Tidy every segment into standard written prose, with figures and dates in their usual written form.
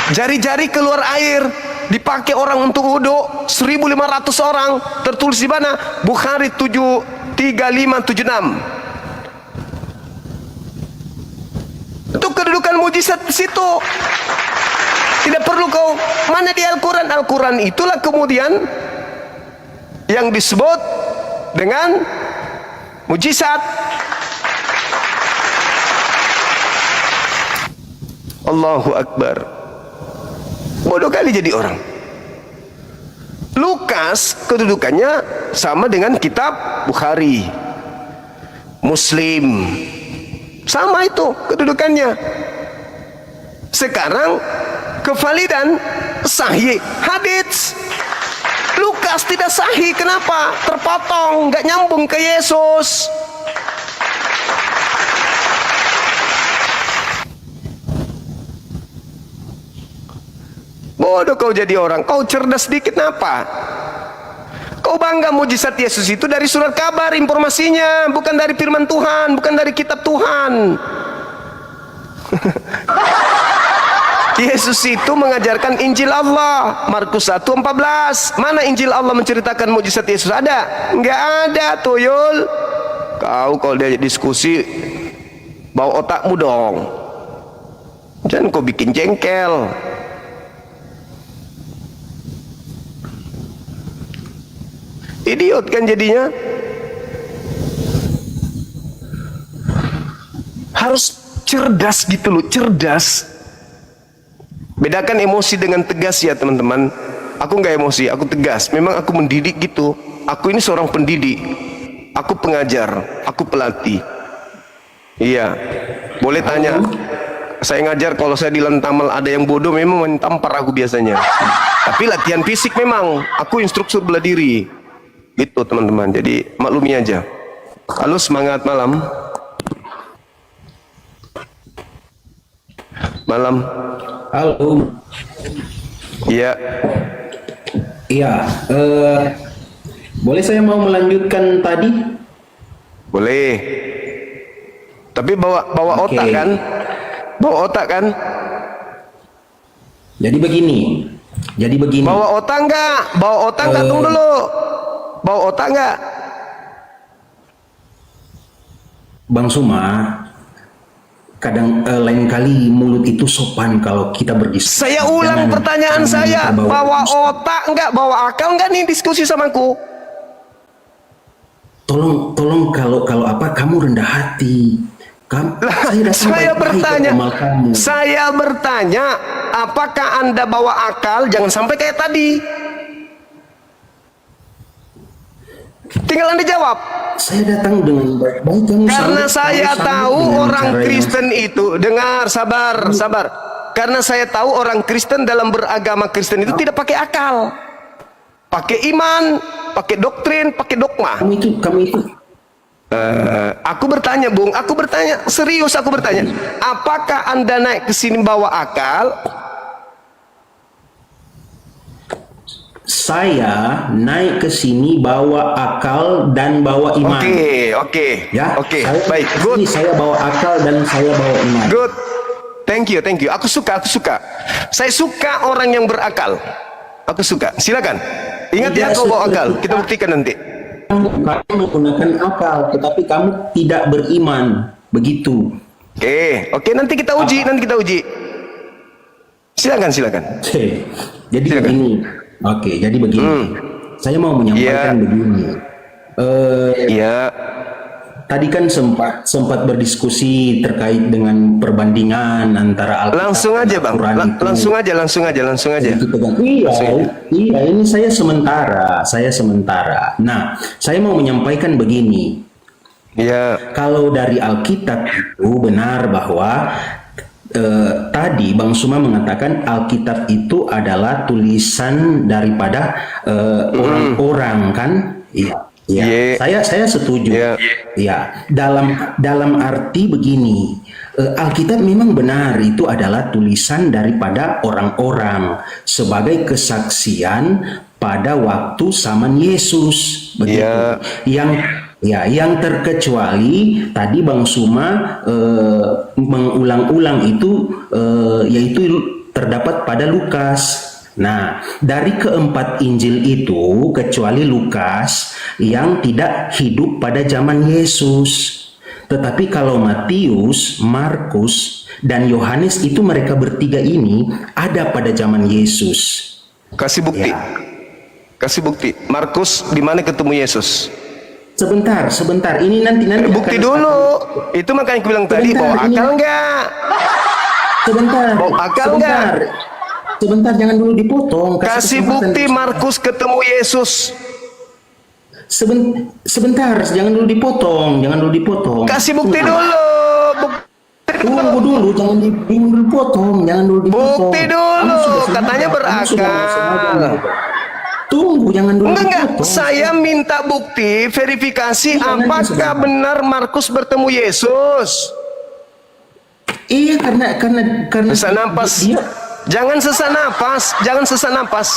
Jari-jari keluar air, dipakai orang untuk wudhu, 1.500 orang, tertulis di mana? Bukhari 73576. Itu kedudukan mujizat di situ. Tidak perlu kau mana di Al-Quran. Al-Quran itulah kemudian yang disebut dengan mujizat. Allahu Akbar. Bodoh kali jadi orang. Lukas kedudukannya sama dengan kitab Bukhari, Muslim, sama itu kedudukannya. Sekarang kevalidan sahih hadits. Lukas tidak sahih, kenapa? Terpotong, nggak nyambung ke Yesus. Bodoh kau jadi orang. Kau cerdas sedikit kenapa? Kau bangga mujizat Yesus itu dari surat kabar informasinya, bukan dari firman Tuhan, bukan dari kitab Tuhan. Yesus itu mengajarkan Injil Allah, Markus 1:14. Mana Injil Allah menceritakan mujizat Yesus? Ada? Enggak ada, tuyul. Kau kalau dia diskusi, bawa otakmu dong. Jangan kau bikin jengkel. Idiot kan jadinya. Harus cerdas gitu loh, cerdas. Bedakan emosi dengan tegas ya teman-teman. Aku nggak emosi, aku tegas. Memang aku mendidik gitu. Aku ini seorang pendidik. Aku pengajar, aku pelatih. Iya, boleh tanya. Saya ngajar, kalau saya di Lantamal ada yang bodoh memang tampar aku biasanya. Tapi latihan fisik memang. Aku instruktur bela diri. Gitu teman-teman. Jadi maklumi aja. Halo, semangat malam. Malam. Halo. Iya. Iya. Boleh saya mau melanjutkan tadi? Boleh. Tapi bawa Oke. otak kan? Bawa otak kan? Jadi begini. Bawa otak enggak? Bawa otak enggak? Tunggu dulu. Bawa otak enggak? Bang Suma, kadang lain kali mulut itu sopan kalau kita berdiskusi. Saya ulang pertanyaan saya. Bawa otak enggak? Bawa akal enggak nih diskusi sama aku? Tolong kalau apa kamu rendah hati. Saya bertanya, apakah Anda bawa akal? Jangan sampai kayak tadi. Tinggal Anda jawab. Saya datang dengan baik-baik. Karena saya tahu orang Kristen itu, dengar, sabar. Karena saya tahu orang Kristen dalam beragama Kristen itu tidak pakai akal, pakai iman, pakai doktrin, pakai dogma. Kamu itu. Aku bertanya, Bung. Aku bertanya serius. Aku bertanya, apakah Anda naik ke sini bawa akal? Saya naik ke sini bawa akal dan bawa iman. Oke. Ya, Oke. Baik. Good. Saya bawa akal dan saya bawa iman. Good. Thank you. Aku suka. Saya suka orang yang berakal. Aku suka. Silakan. Ingat ya, kau bawa akal. Kita buktikan nanti. Kamu menggunakan akal, tetapi kamu tidak beriman. Begitu. Oke. Nanti kita uji. Silakan. Jadi begini. Oke, jadi begini. Saya mau menyampaikan begini. Tadi kan sempat berdiskusi terkait dengan perbandingan antara Alkitab langsung aja, Bang. Langsung aja. Iya, ini saya sementara. Nah, saya mau menyampaikan begini. Iya. Kalau dari Alkitab itu benar bahwa tadi Bang Suma mengatakan Alkitab itu adalah tulisan daripada orang-orang kan? Iya. Saya setuju. Ya, dalam arti begini, Alkitab memang benar itu adalah tulisan daripada orang-orang sebagai kesaksian pada waktu zaman Yesus, begitu. Yang terkecuali tadi Bang Suma mengulang-ulang itu yaitu terdapat pada Lukas. Nah, dari keempat Injil itu, kecuali Lukas yang tidak hidup pada zaman Yesus. Tetapi kalau Matius, Markus, dan Yohanes itu mereka bertiga ini ada pada zaman Yesus. Kasih bukti. Ya. Kasih bukti. Markus di mana ketemu Yesus? Sebentar. Ini nanti Bukti akan- dulu. Itu makanya aku bilang tadi, Sebentar, bawa ini- akal enggak? Sebentar. Bawa akal Sebentar, jangan dulu dipotong. Kasih kesempatan. bukti Markus ketemu Yesus. Sebentar, jangan dulu dipotong. Kasih bukti dulu. Tunggu dulu, jangan dulu dipotong. Bukti dulu. Kamu sudah sengaja, Katanya kamu sudah berakal. sengaja. Tunggu, jangan dulu Enggak. dipotong. Saya minta bukti, verifikasi Iya, nanti apakah sebentar. benar Markus bertemu Yesus. Iya, karena Sesak napas. dia Jangan sesak napas.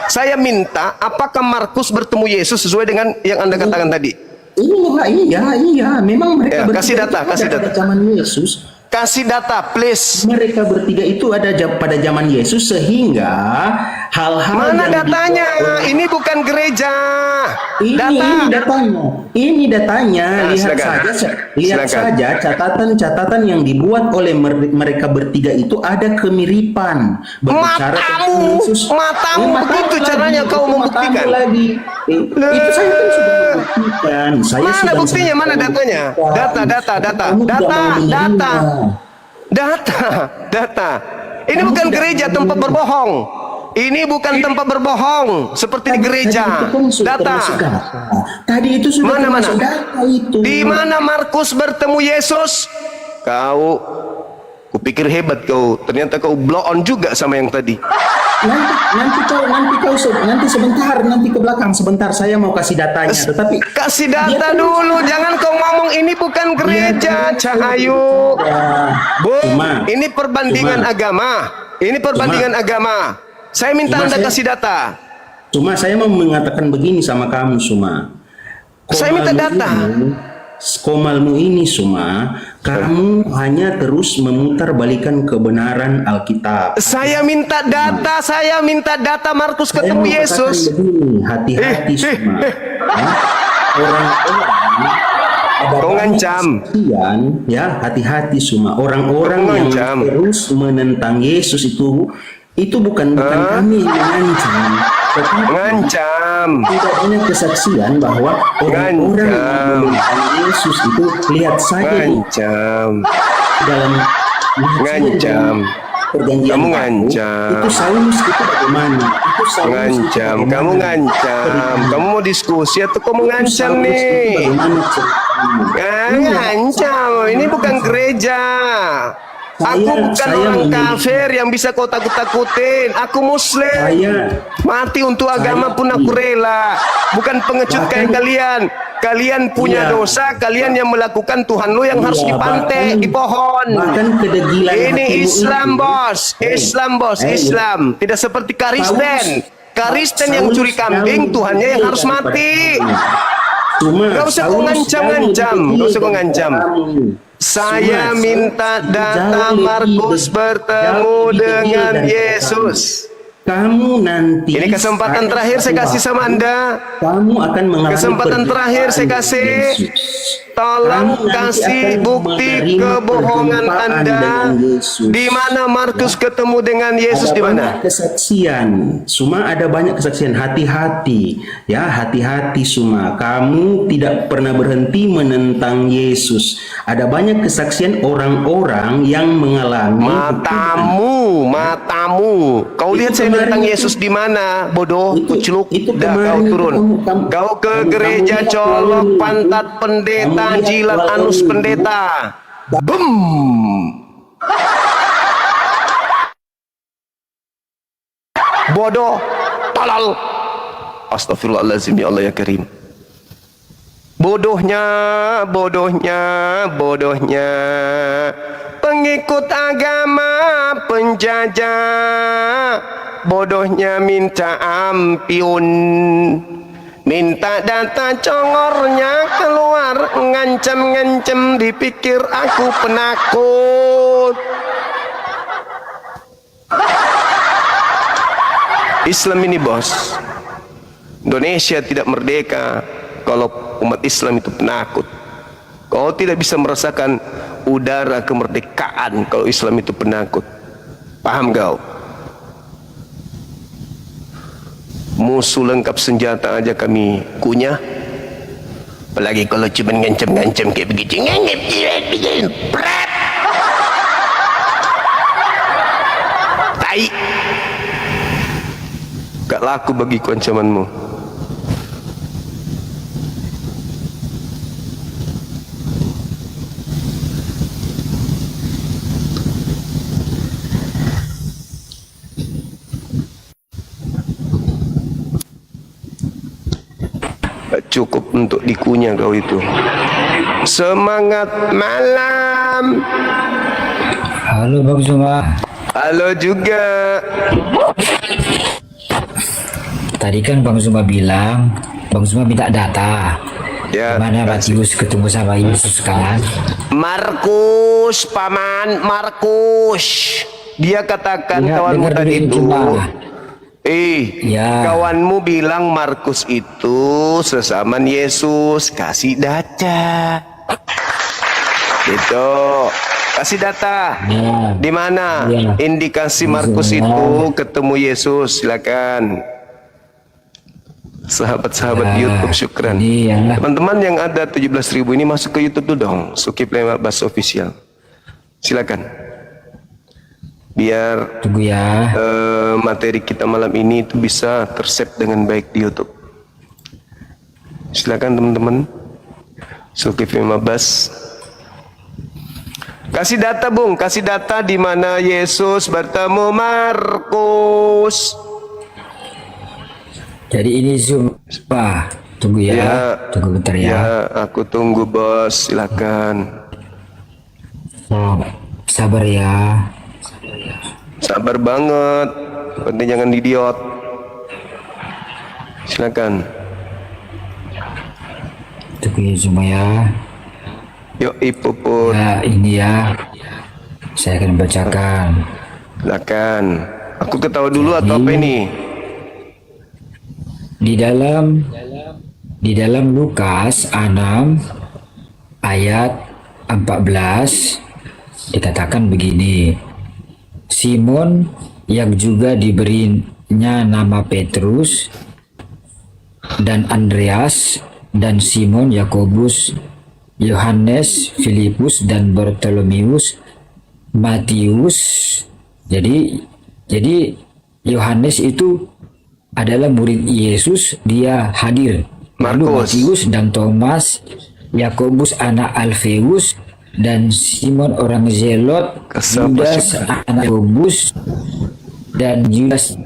Saya minta apakah Markus bertemu Yesus sesuai dengan yang Anda katakan tadi. Iya, memang mereka Ya, kasih bertiga data, itu kasih ada pada data. zaman Yesus. Kasih data, please. Mereka bertiga itu ada pada zaman Yesus sehingga hal-hal Mana yang datanya? dibuat- Ini bukan gereja. Ini datanya. Nah, Lihat silakan. saja catatan-catatan yang dibuat oleh mereka bertiga itu ada kemiripan berbicara tentang Matamu, Yesus. matamu begitu caranya kau membuktikan. Itu saya kan sudah membuktikan. Mana buktinya? Mana datanya? Data. Ini Kamu bukan tidak gereja mau tempat menerima. berbohong. Ini bukan tempat berbohong seperti di gereja. Data. Tadi itu sudah Mana? termasuk data itu. Di mana Markus bertemu Yesus? Kau, kupikir hebat kau. Ternyata kau blow on juga sama yang tadi. Nanti ke belakang sebentar, saya mau kasih datanya. Tetapi Kasih data dulu. Jangan kau ngomong ini bukan gereja, Cahayu. Bu, ini perbandingan agama. Ini perbandingan agama. Saya minta Anda kasih data. Cuma saya mau mengatakan begini sama kamu, Suma. Saya minta data. Komalmu ini, Suma, kamu hanya terus memutarbalikan kebenaran Alkitab. Saya minta data Markus Saya ketemu mau katakan Yesus. begini, hati-hati, Suma. Orang-orang ada Kau banyak ngancam. kesaksian, ya, hati-hati, Suma. Orang-orang Kau yang ngancam. terus menentang Yesus itu bukan kami yang mengancam, tetapi Ngancam. tidak banyak kesaksian bahwa orang-orang yang menentang Yesus itu lihat saja di Ngancam. dalam Ngancam. perjanjian Kamu baru, ngancam. itu Saulus itu bagaimana? Itu Saulus itu Ngancam. bagaimana? Kamu ngancam. Kamu mau diskusi atau kamu ngancam Saulus itu nih? bagaimana ceritanya? Ngancam. Ini bukan gereja. Aku bukan saya orang memiliki- kafir yang bisa kau takut-takutin. Aku muslim. Mati untuk agama pun aku rela. Bukan pengecut kayak kalian. Kalian punya Iya. dosa. Kalian yang melakukan Tuhan lu yang harus Iya, dipantek di pohon. bahkan kedegilan Ini hatimu Islam itu- bos. Islam bos. Islam. Tidak seperti Kristen. Kristen yang Saulus curi kambing, jauh Tuhannya yang lebih harus daripada mati. kamu. Cuma Gak usah kau Saulus ngancam-ngancam. jauh lebih Gak usah kau daripada ngancam. kamu. Saya Cuma minta Saulus data jauh lebih Markus bertemu jauh lebih dengan daripada Yesus. Kamu nanti Ini kesempatan terakhir saya kasih sama Anda. Kamu akan mengalami Kesempatan terakhir saya perjumpaan kasih. dengan Yesus. Tolong Kamu nanti kasih akan bukti menerima kebohongan perjumpaan Anda. dengan Yesus. Di mana Markus ketemu dengan Yesus Ada di mana? banyak kesaksian, Suma, ada banyak kesaksian. Hati-hati, ya, hati-hati, Suma. Kamu tidak pernah berhenti menentang Yesus. Ada banyak kesaksian orang-orang yang mengalami Matamu. Kau Itu lihat saya kemarin tentang itu- Yesus di mana, bodoh? Itu- Kuceluk. itu Dah kemarin kau itu turun. kamu- Kau ke kamu gereja lihat colok melalui- pantat pendeta, kamu lihat jilat melalui- anus pendeta. Bum. Bodoh. Tolol. Astagfirullahaladzim, ya Allah ya Karim. Bodohnya pengikut agama penjajah, bodohnya minta ampun, minta data congornya keluar, ngancam-ngancam dipikir aku penakut. Islam ini bos, Indonesia tidak merdeka kalau umat Islam itu penakut. Kau tidak bisa merasakan udara kemerdekaan kalau Islam itu penakut. Paham kau? Musuh lengkap senjata aja kami kunyah. Apalagi kalau cuma ngancam-ngancam kayak begitu. Prat. Tai. Gak laku bagiku ancamanmu. Cukup untuk dikunyah kau itu. Semangat malam. Halo Bang Zuma. Halo juga. Tadi kan Bang Zuma bilang, Bang Zuma minta data. Ya. Mana Matius ketemu sama Yesus kan? Markus, paman Markus. Dia katakan Ya, kawanmu dengar tadi dulu itu. Zuma. Ya. Kawanmu bilang Markus itu sesamaan Yesus. Kasih data. Itu. Kasih data. Ya. Di mana Ya. indikasi Markus Zuma. itu ketemu Yesus? Silakan. Sahabat-sahabat Ya, YouTube, syukran. ini yang- Teman-teman yang ada 17.000 ini masuk ke YouTube dulu dong. Zulkifli Abbas Official. Silakan. Biar Tunggu ya. materi kita malam ini itu bisa tersave dengan baik di YouTube. Silakan teman-teman. Zulkifli Abbas. Kasih data Bung, kasih data di mana Yesus bertemu Markus. Jadi ini Zuma. Tunggu ya. Ya. Tunggu bentar ya. Ya, aku tunggu bos. Silakan. Oh, sabar ya. Sabar banget. Penting jangan idiot. Silakan. Tunggu ya Zuma ya. Yuk Ipuput. Ya ini ya. Saya akan bacakan. Silakan. Aku ketawa dulu atau apa ini? Di dalam Lukas 6 ayat 14 dikatakan begini. Simon yang juga diberinya nama Petrus dan Andreas dan Simon, Yakobus, Yohanes, Filipus dan Bartolomeus, Matius. Jadi Yohanes itu adalah murid Yesus, dia hadir. Lalu Markus. Matius dan Thomas, Yakobus anak Alfeus dan Simon orang Zelot, Kesapa Yudas syukur. anak Yakobus dan Yudas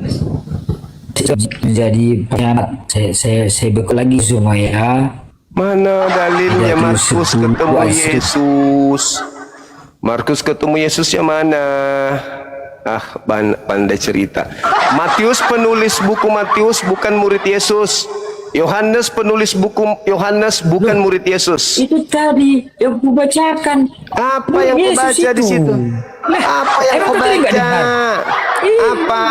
menjadi pengkhianat. Saya bekal lagi semua ya. Mana dalilnya Ada Markus 10 ketemu ayat. Yesus? Markus ketemu Yesus yang mana? Ah, pandai cerita. Matius penulis buku Matius bukan murid Yesus. Yohanes penulis buku Yohanes bukan murid Yesus. Itu tadi yang ku bacakan. Apa yang kau Yesus baca di itu. situ? Lah, Apa yang emang kau kau tadi nggak baca? dengar? Apa?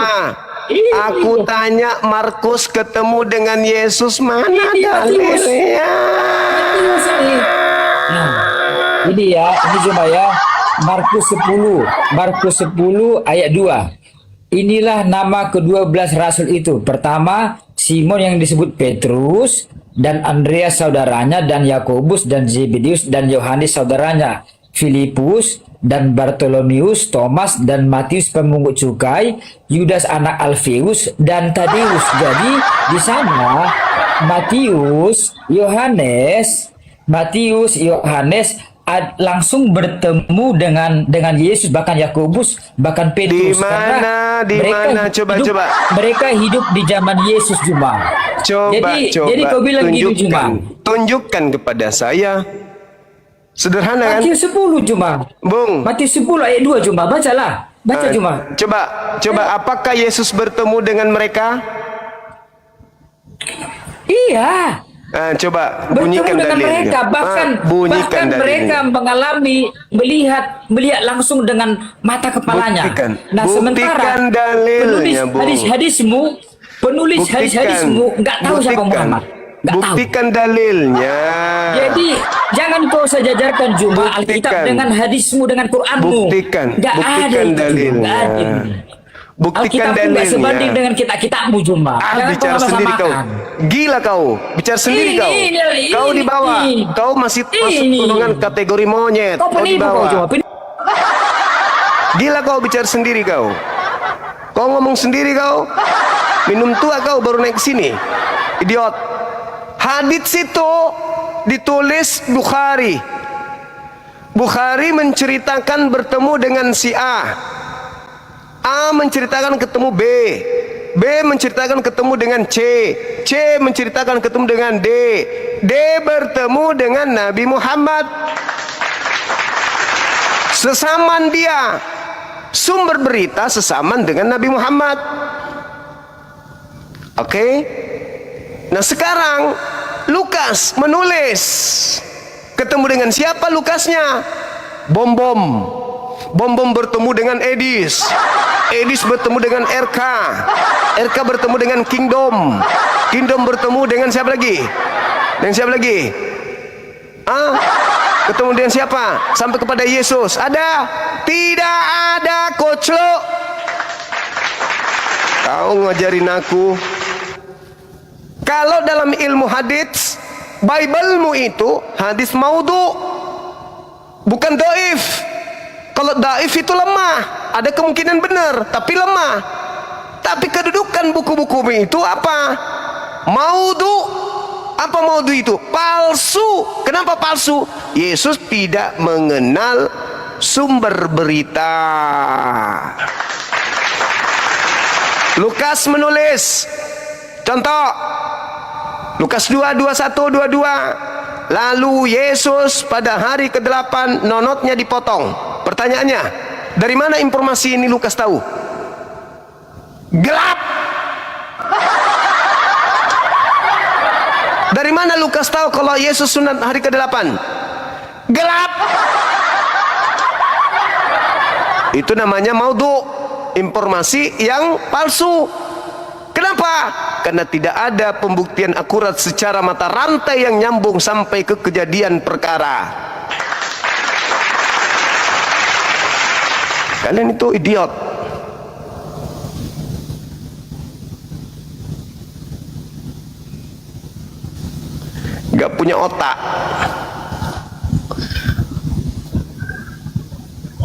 Ini. Aku tanya Markus ketemu dengan Yesus mana Ini Matius. dalilnya? Nah, ini ya, ini coba ya. Markus 10 ayat 2. Inilah nama ke-12 rasul itu. Pertama, Simon yang disebut Petrus, dan Andreas saudaranya, dan Yakobus dan Zebedeus dan Yohanes saudaranya, Filipus dan Bartolomeus, Thomas dan Matius pemungut cukai, Yudas anak Alfeus dan Tadeus. Jadi di sana Matius, Yohanes langsung bertemu dengan Yesus, bahkan Yakobus, bahkan Petrus. Di mana? Coba. Mereka hidup di zaman Yesus Juma. Coba. Jadi kau bilang gini Juma. Tunjukkan kepada saya. Sederhana kan? Matius 10 Juma. Bung. Matius 10 ayat 2 Juma. Bacalah. Baca Juma. Coba apakah Yesus bertemu dengan mereka? Iya. Coba Bertemu bunyikan dengan dalilnya. mereka, bahkan dalilnya. mereka mengalami melihat langsung dengan mata kepalanya. Buktikan. Nah, Buktikan sementara dalilnya, Bung. hadismu Penulis hadis-hadismu nggak tahu siapa Muhammad. Nggak tahu. Buktikan dalilnya. Jadi jangan kau sejajarkan Juma Alkitab dengan hadismu dengan Quranmu. Buktikan. Nggak ada Buktikan itu, Juma. dalilnya. Nggak ada. Buktikan Alkitab pun nggak dalilnya. sebanding dengan kitabmu Juma. Jangan Bicara kau sendiri kau. sama-samakan. Gila kau. Bicara sendiri Ini, kau. ini, Kau di bawah. ini. Kau masih masuk Ini. golongan kategori monyet. Kau Kau di penipu kau bawah. Juma. Gila kau bicara sendiri kau. Kau ngomong sendiri kau. Minum tua kau baru naik sini. Idiot. Hadits itu ditulis Bukhari. Bukhari menceritakan bertemu dengan si A. A menceritakan ketemu B. B menceritakan ketemu dengan C. C menceritakan ketemu dengan D. D bertemu dengan Nabi Muhammad. Sesaman dia. Sumber berita sesaman dengan Nabi Muhammad. Oke? Nah sekarang Lukas menulis. Ketemu dengan siapa Lukasnya? Bom-bom. Bom-bom bertemu dengan Edis. Edis bertemu dengan RK. RK bertemu dengan Kingdom. Kingdom bertemu dengan siapa lagi? Dengan siapa lagi? Ketemu dengan siapa? Sampai kepada Yesus. Ada? Tidak ada, koclok. Kau ngajarin aku. Kalau dalam ilmu hadits, Bible-mu itu hadis maudhu, bukan dhaif. Kalau dhaif itu lemah, ada kemungkinan benar, tapi lemah. Tapi kedudukan buku-buku itu apa? Maudhu. Apa maudhu itu? Palsu. Kenapa palsu? Yesus tidak mengenal sumber berita. Lukas menulis. Contoh. Lukas 2, 21, 22. Lalu Yesus pada hari ke-8 nonotnya dipotong. Pertanyaannya, dari mana informasi ini Lukas tahu? Gelap. Dari mana Lukas tahu kalau Yesus sunat hari ke-8? Gelap. Itu namanya maudhu, informasi yang palsu. Kenapa? Karena tidak ada pembuktian akurat secara mata rantai yang nyambung sampai ke kejadian perkara. Kalian itu idiot. Gak punya otak.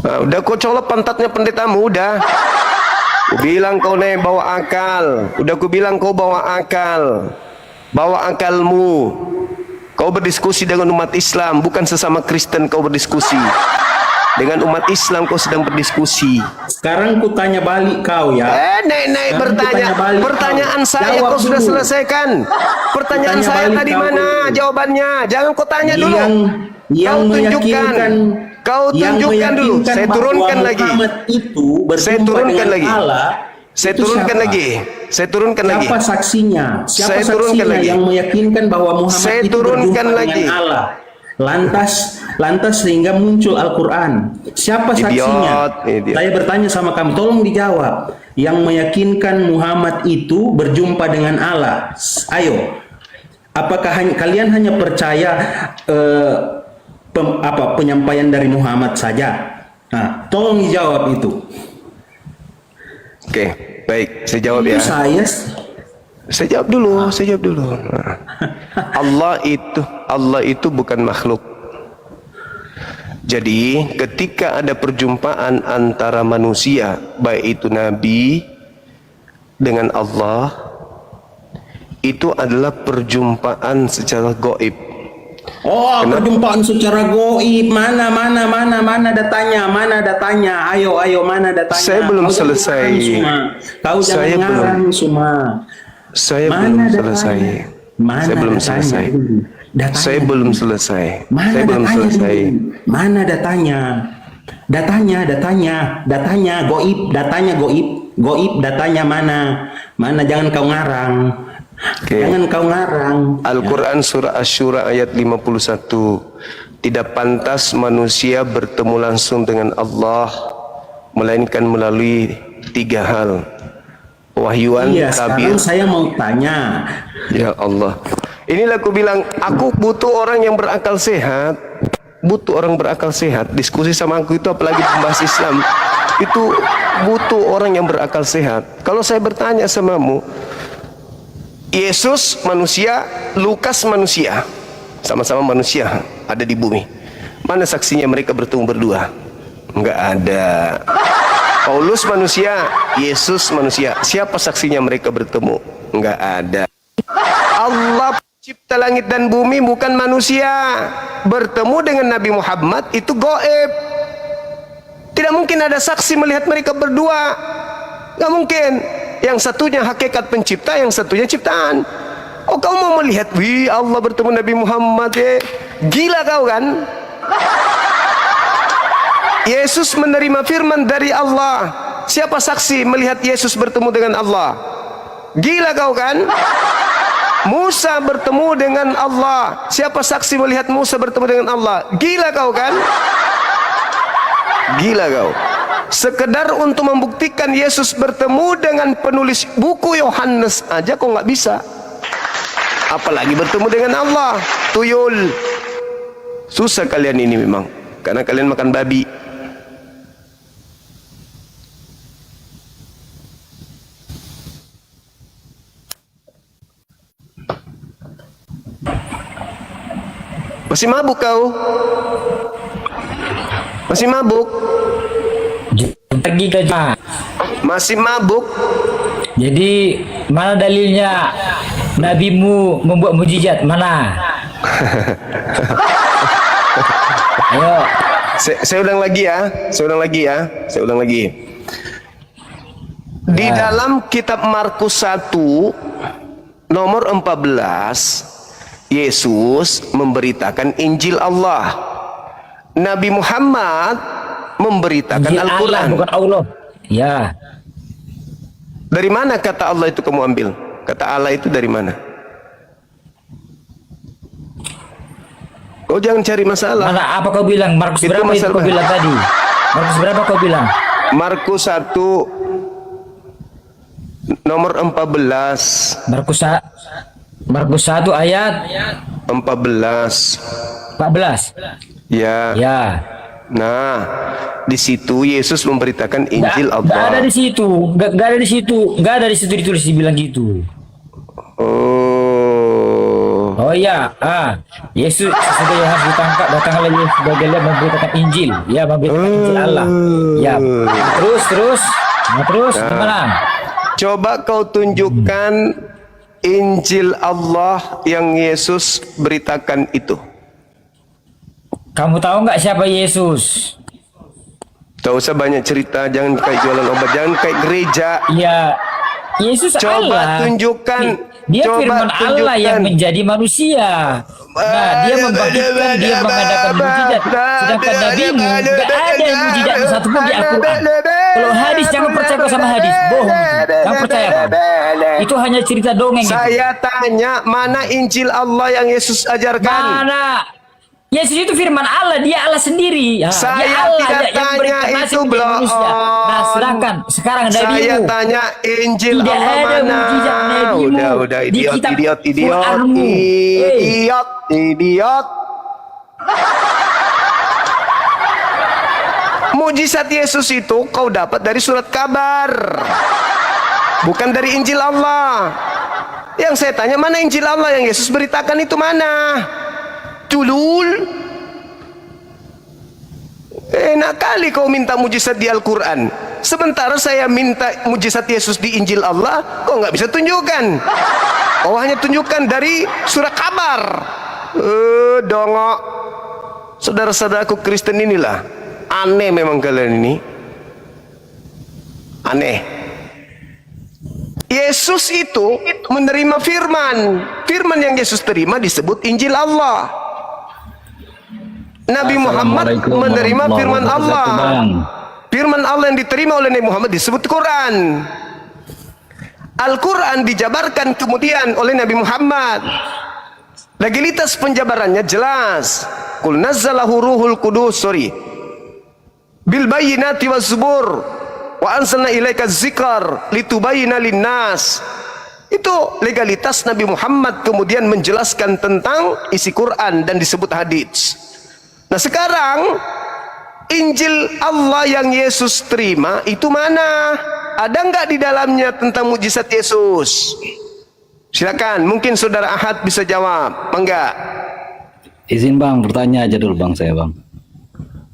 Nah, udah kau colok pantatnya pendetamu, udah. Ku bilang kau nih bawa akal. Udah ku bilang kau bawa akal. Bawa akalmu. Kau berdiskusi dengan umat Islam, bukan sesama Kristen kau berdiskusi. Dengan umat Islam kau sedang berdiskusi. Sekarang ku tanya balik kau ya. Nenek Sekarang bertanya. Pertanyaan saya Jawab kau sudah dulu. selesaikan. Pertanyaan Tanya saya balik tadi kau mana dulu. jawabannya? Jangan kau tanya dulu. Yang Kau tunjukkan. meyakinkan, Kau tunjukkan dulu. Saya bahwa turunkan lagi. Muhammad itu Saya berjumpa turunkan dengan lagi. Allah. Saya itu turunkan siapa? lagi. Saya turunkan lagi. Siapa saksinya? Siapa Saya turunkan saksinya lagi. yang meyakinkan bahwa Muhammad Saya itu turunkan berjumpa lagi. dengan Allah? Lantas sehingga muncul Al-Quran. Siapa saksinya? Idiot. Saya bertanya sama kamu, tolong dijawab. Yang meyakinkan Muhammad itu berjumpa dengan Allah. Ayo, apakah kalian hanya percaya penyampaian dari Muhammad saja? Nah, tolong dijawab itu. Oke, baik. Saya jawab Itu ya. Saya jawab dulu. Saya jawab dulu. Nah. Allah itu bukan makhluk. Jadi ketika ada perjumpaan antara manusia, baik itu Nabi dengan Allah, itu adalah perjumpaan secara gaib. Oh, perjumpaan secara goib. Mana datanya? Ayo, mana datanya? Saya belum Kau selesai. Kau jangan Saya ngarang semua. Saya Mana belum datanya? selesai. Mana Saya belum datanya selesai. dulu? Datanya Saya dulu. belum selesai. Mana Saya belum datanya selesai. dulu? Mana datanya? Datanya goib, datanya mana? Mana, jangan kau ngarang. Oke. Jangan kau ngarang. Al-Quran surah Asy-Syura ayat 51. Tidak pantas manusia bertemu langsung dengan Allah melainkan melalui 3 hal. wahyuan Iya, tabir. sekarang saya mau tanya. Ya Allah. Inilah aku bilang, aku butuh orang yang berakal sehat. Butuh orang berakal sehat. Diskusi sama aku itu, apalagi membahas Islam, itu butuh orang yang berakal sehat. Kalau saya bertanya samamu, Yesus manusia, Lukas manusia, sama-sama manusia ada di bumi. Mana saksinya mereka bertemu berdua? Enggak ada. Paulus manusia, Yesus manusia. Siapa saksinya mereka bertemu? Enggak ada. Allah cipta langit dan bumi, bukan manusia. Bertemu dengan Nabi Muhammad itu gaib. Tidak mungkin ada saksi melihat mereka berdua. Enggak mungkin. Yang satunya hakikat pencipta, yang satunya ciptaan. Oh, kau mau melihat, wih, Allah bertemu Nabi Muhammad, gila kau kan? Yesus menerima firman dari Allah. Siapa saksi melihat Yesus bertemu dengan Allah? Gila kau kan? Musa bertemu dengan Allah. Siapa saksi melihat Musa bertemu dengan Allah? Gila kau kan? Gila kau. Sekedar untuk membuktikan Yesus bertemu dengan penulis buku Yohanes aja kok nggak bisa. Apalagi bertemu dengan Allah. Tuyul. Susah kalian ini memang. Karena kalian makan babi. Masih mabuk kau? Masih mabuk? Pergi ke jemaah. Masih mabuk? Jadi mana dalilnya nabimu membuat mujizat? Mana? Ayo. Saya ulang lagi ya. Saya ulang lagi ya. Saya ulang lagi. Di dalam kitab Markus 1 nomor 14, Yesus memberitakan Injil Allah. Nabi Muhammad memberitakan Injil Allah, Al-Quran. bukan Allah. Ya. Dari mana kata Allah itu kamu ambil? Kata Allah itu dari mana? Kau jangan cari masalah. Mana apa kau bilang? Markus Itu berapa itu masalah. kau bilang tadi? Markus berapa kau bilang? Markus 1 nomor 14. Markus 1 ayat 14. 14. Ya. Ya. Nah, di situ Yesus memberitakan Injil Nggak Allah. ada di situ. Nggak ada di situ. Nggak ada di situ ditulis dibilang gitu. Oh. Oh ya, Yesus sesudah Yohanes ditangkap, datanglah Yesus sebagai Elia memberitakan Injil, ya memberitakan Injil Allah. Ya, terus, gimana? Coba kau tunjukkan Injil Allah yang Yesus beritakan itu. Kamu tahu nggak siapa Yesus? Tak usah banyak cerita, jangan kayak jualan obat, jangan kayak gereja. Ya, Yesus Coba Allah. tunjukkan. Dia Coba firman Allah tunjukkan. yang menjadi manusia. Nah, dia membangkitkan, dia mengadakan mujizat. Sedangkan nabimu nggak ada mujizat satupun di Al-Quran. Kalau hadis jangan percaya kau sama hadis, bohong itu. Jangan percaya kau. Itu hanya cerita dongeng. Saya tanya, mana Injil Allah yang Yesus ajarkan? Mana? Yesus itu firman Allah, dia Allah sendiri. Ya, Saya dia Allah tidak yang tanya berinkarnasi itu, menjadi belum. manusia. Nah, sedangkan sekarang Saya nabimu tanya Injil tidak Allah ada mana? mujizat nabimu Udah, di idiot, kitab idiot. Quranmu. Idiot. Mujizat Yesus itu kau dapat dari surat kabar, bukan dari Injil Allah. Yang saya tanya, mana Injil Allah yang Yesus beritakan itu mana? Tulul. Enak kali kau minta mujizat di Al-Quran, sementara saya minta mujizat Yesus di Injil Allah, kau nggak bisa tunjukkan. Kau hanya tunjukkan dari surat kabar. Dongok. Saudara-saudaraku Kristen inilah aneh memang kalian ini. Aneh. Yesus itu menerima firman. Firman yang Yesus terima disebut Injil Allah. Nabi Muhammad menerima firman Allah. Firman Allah yang diterima oleh Nabi Muhammad disebut Quran. Al-Quran dijabarkan kemudian oleh Nabi Muhammad. Legalitas penjabarannya jelas. Qul nazzalahu ruhul qudus, bil bayyinati was zubur. Wa anzalna ilaika dzikr litubayyana linnas. Itu legalitas Nabi Muhammad kemudian menjelaskan tentang isi Quran dan disebut hadis. Nah sekarang Injil Allah yang Yesus terima itu mana? Ada enggak di dalamnya tentang mukjizat Yesus? Silakan, mungkin saudara Ahad bisa jawab. Enggak? Izin bang, bertanya aja dulu bang saya bang.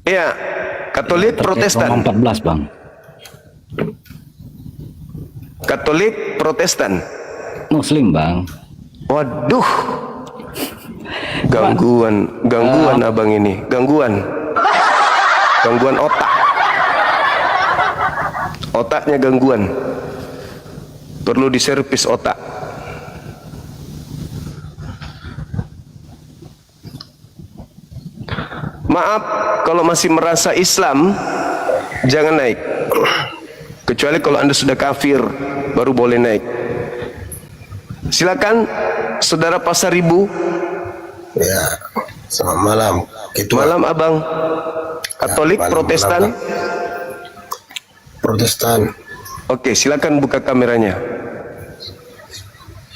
Iya, Katolik, Terkait Protestan. Roma 14 bang. Katolik, Protestan. Muslim bang. Waduh, gangguan abang ini, gangguan otaknya gangguan, perlu diservis otak. Maaf kalau masih merasa Islam, jangan naik, kecuali kalau Anda sudah kafir baru boleh naik. Silakan saudara Pasaribu. Ya, selamat malam. Ketua. Malam abang. Katolik, Malam, Protestan. malam. Protestan. Oke, silakan buka kameranya.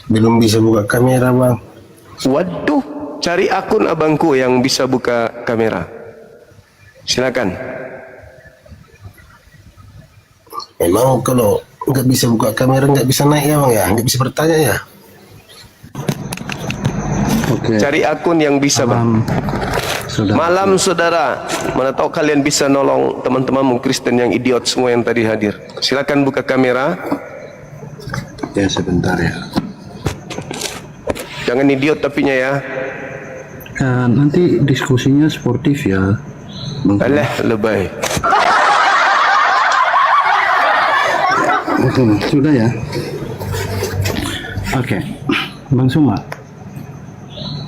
Belum bisa buka kamera bang. Waduh, cari akun abangku yang bisa buka kamera. Silakan. Memang kalau nggak bisa buka kamera nggak bisa naik ya bang ya, nggak bisa bertanya ya. Oke. Cari akun yang bisa bang. Sudah. Malam saudara, mana tahu kalian bisa nolong teman-temanmu Kristen yang idiot semua yang tadi hadir. Silakan buka kamera. Ya sebentar ya. Jangan idiot tapinya ya. Nanti diskusinya sportif ya. Bang. Alah, lebay. Betul, sudah ya. Oke, Bang Suma.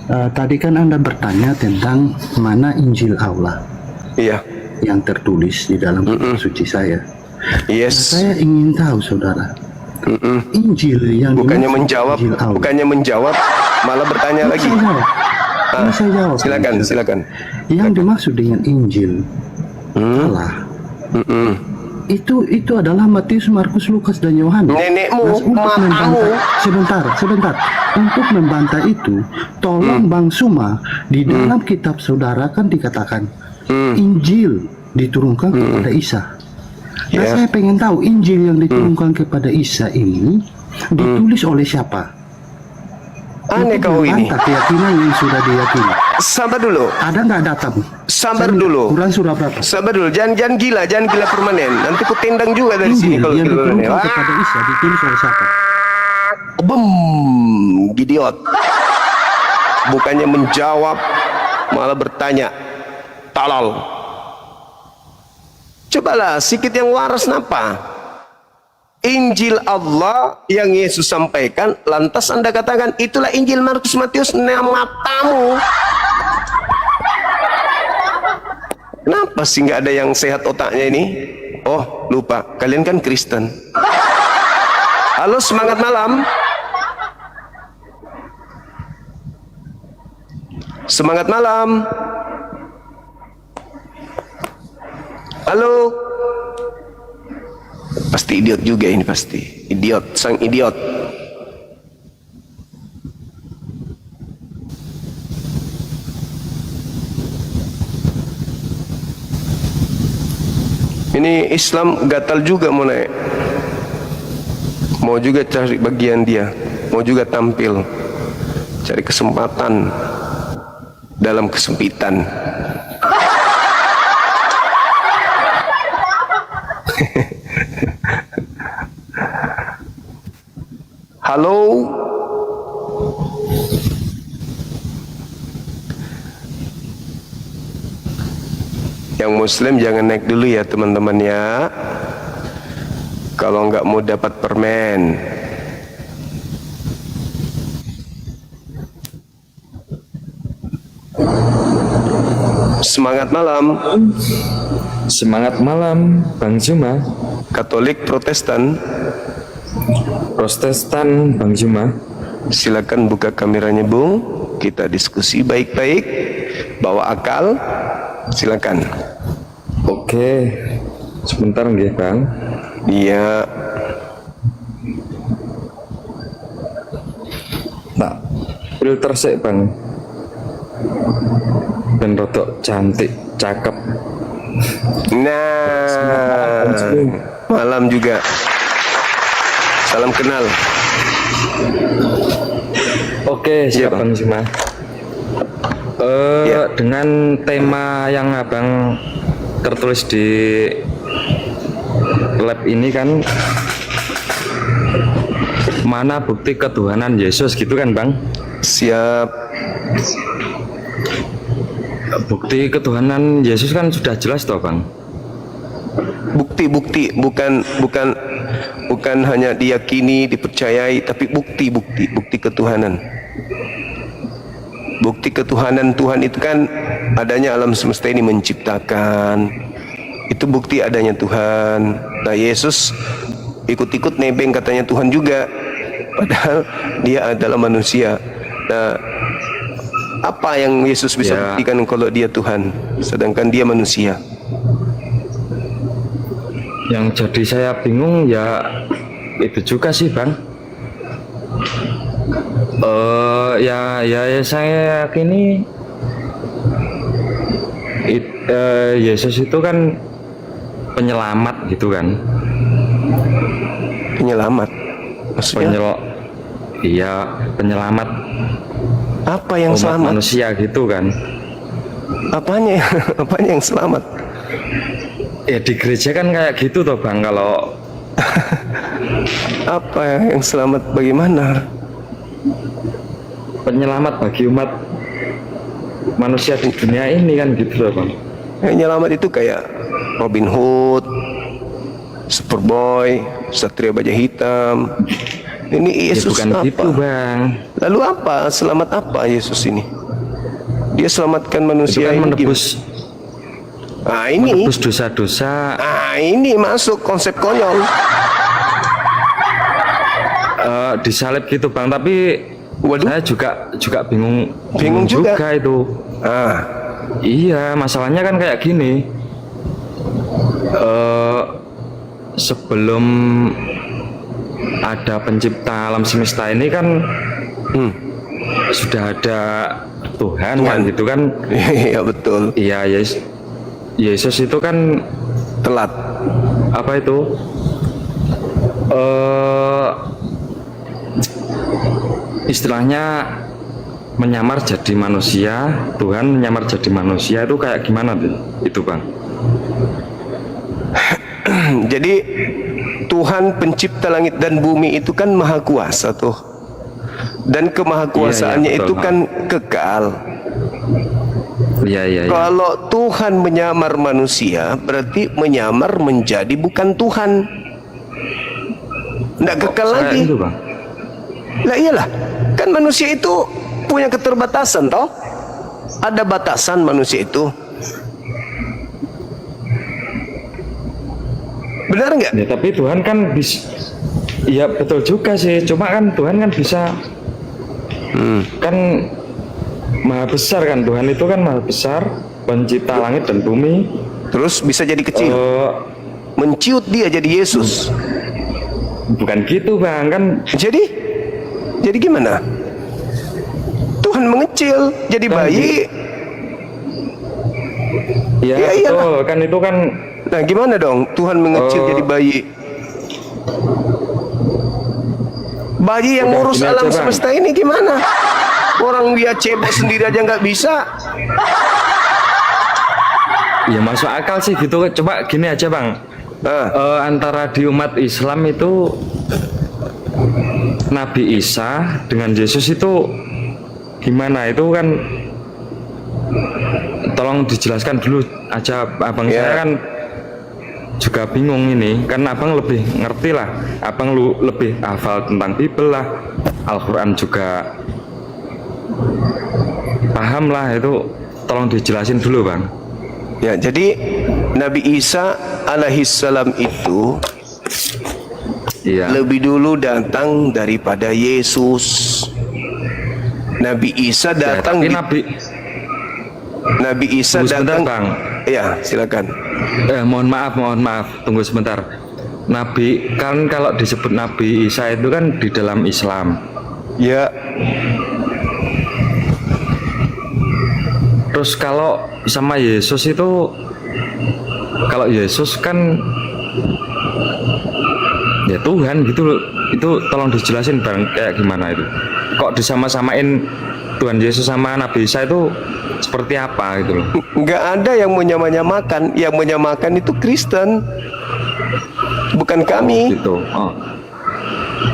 Tadi kan Anda bertanya tentang mana Injil Allah Iya. yang tertulis di dalam kitab suci saya. Yes. Saya ingin tahu, saudara, Injil yang Bukannya dimaksud menjawab, Injil Allah. bukannya menjawab, malah bertanya Ini lagi. saya jawab. Ini saya jawab. Silakan, silakan. Yang dimaksud dengan Injil Allah itu adalah Matius, Markus, Lukas, dan Yohanes. Nenekmu, Nah, untuk mamamu. sebentar. Untuk membantah itu, tolong Bang Suma, di dalam kitab saudara kan dikatakan Injil diturunkan kepada Isa. Nah, Ya. saya pengen tahu Injil yang diturunkan kepada Isa ini ditulis oleh siapa? Aneh Untuk kau ini. membantah keyakinan yang sudah diyakini. Sabar dulu. Ada nggak data? Bu? Sabar Saya dulu. Quran surah berapa? Sabar dulu. Jangan gila permanen. Nanti ku tendang juga dari sini Injil kalau yang gila permanen. diturunkan kepada Isa ditulis oleh siapa? Bum, gidiot. Bukannya menjawab, malah bertanya. Talal. Cobalah sikit yang waras napa? Injil Allah yang Yesus sampaikan, lantas Anda katakan itulah Injil Markus, Matius, matamu. Kenapa sih nggak ada yang sehat otaknya ini? Oh, lupa. Kalian kan Kristen. Halo, semangat malam. Semangat malam. Halo. Pasti idiot juga ini pasti. Idiot, sang idiot. Ini Islam gatal juga mau naik. Mau juga cari bagian dia. Mau juga tampil. Cari kesempatan dalam kesempitan. Halo. Yang Muslim jangan naik dulu ya teman-teman ya. Kalau nggak mau dapat permen. Semangat malam. Semangat malam, Bang Juma. Katolik, Protestan. Protestan, Bang Juma. Silakan buka kameranya, Bung. Kita diskusi baik-baik. Bawa akal. Silakan. Oke, sebentar nggih, Bang. Iya. Tak filter sih bang. Ben rodok cantik, cakep. Nah, malam juga. Salam kenal. Oke, Iya, siap Bang. Bang Zuma. Ya. Dengan tema yang abang tertulis di lab ini kan, mana bukti ketuhanan Yesus gitu kan Bang? Siap. Bukti ketuhanan Yesus kan sudah jelas toh Bang? Bukti-bukti, bukan hanya diyakini, dipercayai, tapi bukti ketuhanan. Bukti ketuhanan Tuhan itu kan adanya alam semesta ini menciptakan. Itu bukti adanya Tuhan. Nah, Yesus ikut-ikut nebeng katanya Tuhan juga, padahal dia adalah manusia. Nah, apa yang Yesus bisa buktikan kalau dia Tuhan, sedangkan dia manusia? Yang jadi saya bingung ya itu juga sih Bang. Ya saya yakini Yesus itu kan penyelamat gitu kan. Penyelamat? Maksudnya? Iya, penyelamat Apa yang umat selamat? manusia gitu kan. Apanya yang selamat? Ya di gereja kan kayak gitu toh Bang, kalau Apa yang selamat bagaimana? penyelamat bagi umat manusia di dunia ini kan gitu loh Bang. Yang nyelamat itu kayak Robin Hood, Superboy, Satria Baja Hitam. Ini Ya Yesus bukan apa? gitu Bang. Lalu apa? Selamat apa Yesus ini? Dia selamatkan Itu manusia kan ini. menebus dosa-dosa. Ini masuk konsep konyol. Disalib gitu Bang, tapi Waduh. saya juga bingung juga. itu. Iya, masalahnya kan kayak gini. Sebelum ada pencipta alam semesta ini kan sudah ada Tuhan kan gitu kan. Iya betul. Iya, Yesus itu kan Telat. apa itu? Istilahnya menyamar jadi manusia, Tuhan menyamar jadi manusia itu kayak gimana tuh? Itu Bang. Jadi Tuhan pencipta langit dan bumi itu kan maha kuasa tuh. Dan kemahakuasaannya Iya, betul, itu Bang. kan kekal. Iya. Kalau Tuhan menyamar manusia, berarti menyamar menjadi bukan Tuhan. Tidak kekal Kayak lagi. itu Bang. Lah iyalah, kan manusia itu punya keterbatasan toh. Ada batasan manusia itu. Benar nggak? Ya tapi Tuhan kan bisa. Iya betul juga sih. Cuma kan Tuhan kan bisa. Kan maha besar kan, Tuhan itu kan maha besar, pencipta langit dan bumi. Terus bisa jadi kecil. Eh, Menciut dia jadi Yesus. bukan gitu Bang, kan Jadi gimana? Tuhan mengecil jadi bayi. ya Ya, iyalah. betul kan itu kan. Nah gimana dong Tuhan mengecil jadi bayi? Bayi yang Udah, ngurus gini alam aja, Bang. semesta ini gimana? Orang dia cebok sendiri aja nggak bisa. Ya masuk akal sih gitu. Coba gini aja Bang. Antara di umat Islam itu Nabi Isa dengan Yesus itu gimana? Itu kan tolong dijelaskan dulu aja Abang. Ya. Saya kan juga bingung ini, kan Abang lebih ngerti lah. Abang lebih hafal tentang Bible lah, Al-Quran juga paham lah, itu tolong dijelasin dulu Bang. Ya, jadi Nabi Isa alaihissalam itu Iya. lebih dulu datang daripada Yesus. Nabi Isa Ya, datang tapi di- Nabi Isa Tunggu sebentar, datang. Bang. Ya, silakan. Mohon maaf, tunggu sebentar. Nabi kan kalau disebut Nabi Isa itu kan di dalam Islam. Ya, Terus kalau sama Yesus itu, kalau Yesus kan ya Tuhan gitu loh. Itu tolong dijelasin Bang, kayak gimana itu? Kok disama-samain Tuhan Yesus sama Nabi Isa itu seperti apa gitu loh? nggak ada yang menyamakan. Yang menyamakan itu Kristen, bukan kami. Gitu. Oh.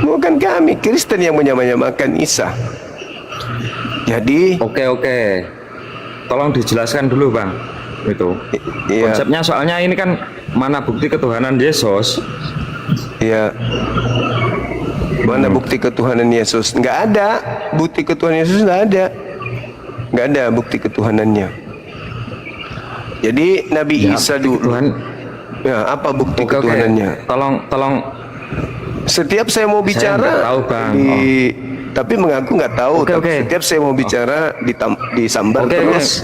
Bukan kami, Kristen yang menyamakan Isa. Jadi, Oke. Tolong dijelaskan dulu Bang. Itu. iya, Konsepnya soalnya ini kan mana bukti ketuhanan Yesus? iya. Mana bukti ketuhanan Yesus? Nggak ada. Bukti ketuhanan Yesus nggak ada. Nggak ada bukti ketuhanannya. Jadi Nabi Ya, Isa bukti dulu. ketuhanan. Ya, apa bukti Oke. ketuhanannya? Tolong Setiap saya mau bicara, nggak tahu, Bang. tapi mengaku nggak tahu. Oke, Tapi oke. setiap saya mau bicara disambar Oke, terus.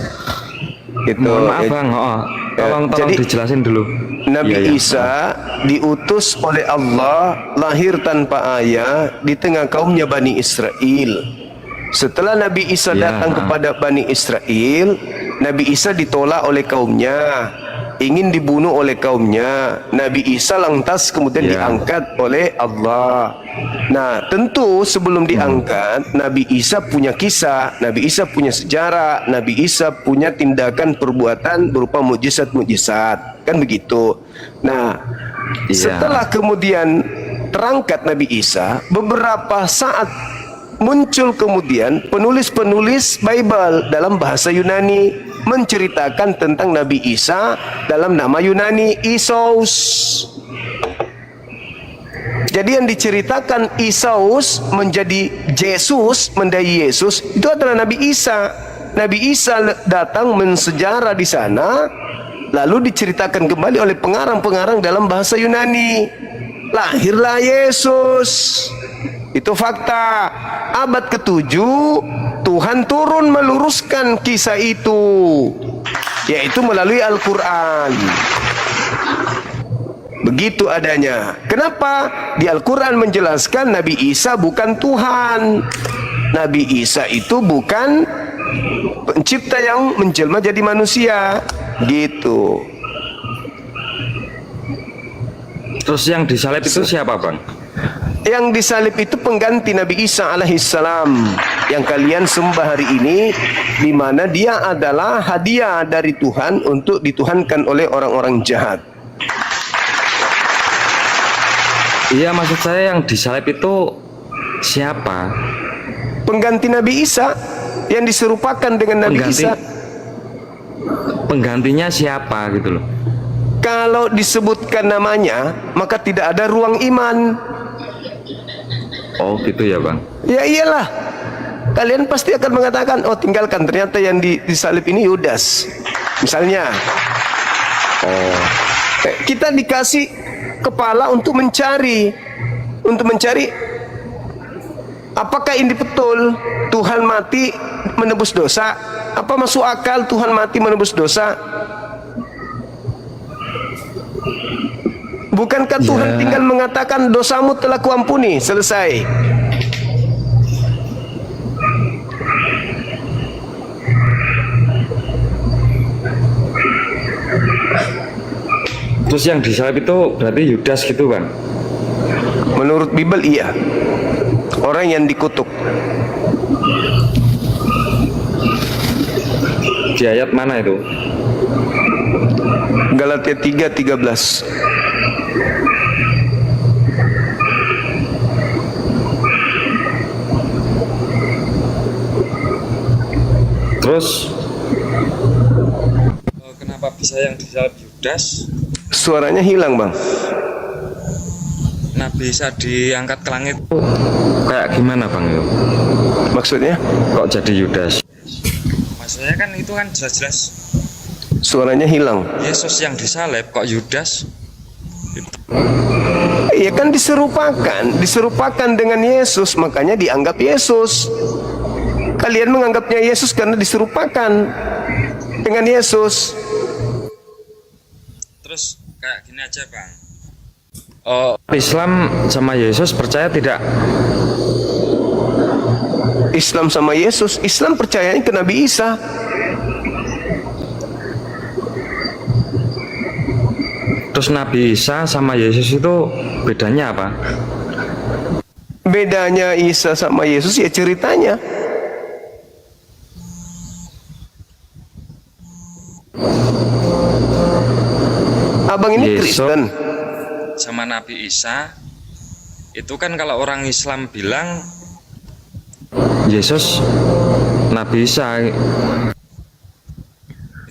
Gitu. mohon maaf Bang. Tolong jadi, dijelasin dulu. Nabi Iya, iya. Isa diutus oleh Allah, lahir tanpa ayah di tengah kaumnya Bani Israel. Setelah Nabi Isa Ya, datang kepada Bani Israel, Nabi Isa ditolak oleh kaumnya, ingin dibunuh oleh kaumnya. Nabi Isa lantas kemudian Ya. diangkat oleh Allah. Nah, tentu sebelum diangkat, Nabi Isa punya kisah, Nabi Isa punya sejarah, Nabi Isa punya tindakan perbuatan berupa mujizat-mujizat, kan begitu. Nah, Iya. setelah kemudian terangkat Nabi Isa, beberapa saat muncul kemudian penulis-penulis Bible dalam bahasa Yunani menceritakan tentang Nabi Isa dalam nama Yunani Isos. Jadi yang diceritakan Isos menjadi Yesus, menjadi Yesus, itu adalah Nabi Isa. Nabi Isa datang mensejarah di sana, lalu diceritakan kembali oleh pengarang-pengarang dalam bahasa Yunani. Lahirlah Yesus. Itu fakta. Abad ke-7 Tuhan turun meluruskan kisah itu, yaitu melalui Al-Quran. Begitu adanya. Kenapa? Di Al-Quran menjelaskan Nabi Isa bukan Tuhan. Nabi Isa itu bukan pencipta yang menjelma jadi manusia. Gitu. Terus yang disalib itu siapa Bang? Yang disalib itu pengganti Nabi Isa alaihissalam yang kalian sembah hari ini, di mana dia adalah hadiah dari Tuhan untuk dituhankan oleh orang-orang jahat. Iya, maksud saya yang disalib itu siapa? Pengganti Nabi Isa yang diserupakan dengan Nabi Isa. Penggantinya siapa gitu loh? Kalau disebutkan namanya, maka tidak ada ruang iman. Oh gitu ya Bang. Ya iyalah. Kalian pasti akan mengatakan, oh tinggalkan, ternyata yang disalib ini Yudas. Misalnya. Oh. Kita dikasih kepala untuk mencari. Apakah ini betul Tuhan mati menebus dosa? Apa masuk akal Tuhan mati menebus dosa? Bukankah Tuhan tinggal mengatakan dosamu telah kuampuni, selesai. Terus yang disalib itu berarti Yudas gitu Bang? Menurut Bible iya. Orang yang dikutuk. Di ayat mana itu? Galatia 3:13. Terus kenapa bisa yang disalib Yudas? Suaranya hilang, Bang. Nabi Isa diangkat ke langit kayak gimana Bang itu? Maksudnya? Kok jadi Yudas? Maksudnya kan itu kan jelas-jelas Suaranya hilang. Yesus yang disalib, kok Yudas? Iya kan diserupakan dengan Yesus, makanya dianggap Yesus. Kalian menganggapnya Yesus karena diserupakan dengan Yesus. Terus kayak gini aja Bang. Islam sama Yesus percaya tidak? Islam sama Yesus, Islam percayanya ke Nabi Isa. Terus Nabi Isa sama Yesus itu bedanya apa? Bedanya Isa sama Yesus ya ceritanya. Abang ini Yesus Kristen. sama Nabi Isa itu kan kalau orang Islam bilang Yesus Nabi Isa,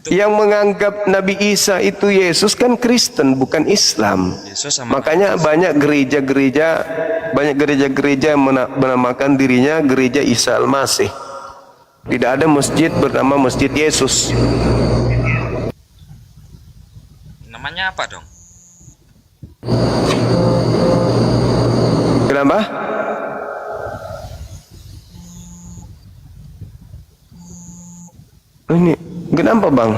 Yang menganggap Nabi Isa itu Yesus kan Kristen, bukan Islam. Yesus sama Makanya banyak gereja-gereja yang menamakan dirinya gereja Isa Al-Masih. Tidak ada masjid bernama Masjid Yesus. namanya apa dong? Kenapa? Ini kenapa bang?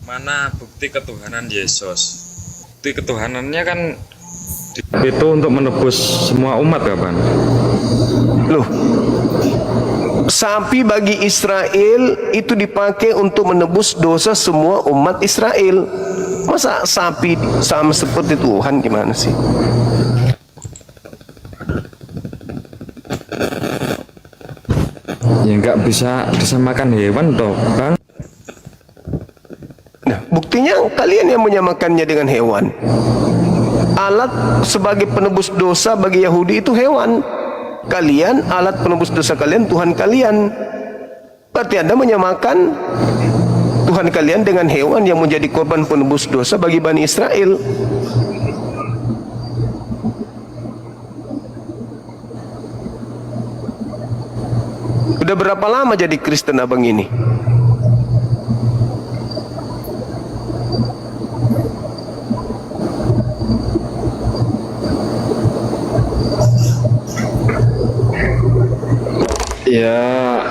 Mana bukti ketuhanan Yesus? Bukti ketuhanannya kan itu untuk menebus semua umat kapan? Loh, sapi bagi Israel itu dipakai untuk menebus dosa semua umat Israel. Masa sapi sama seperti Tuhan, gimana sih? Ya nggak bisa disamakan hewan toh bang. Nah, buktinya kalian yang menyamakannya dengan hewan. Alat sebagai penebus dosa bagi Yahudi itu hewan. Kalian, alat penebus dosa kalian Tuhan kalian. Berarti Anda menyamakan Tuhan kalian dengan hewan yang menjadi korban penebus dosa bagi Bani Israel. Udah berapa lama jadi Kristen abang ini? Ya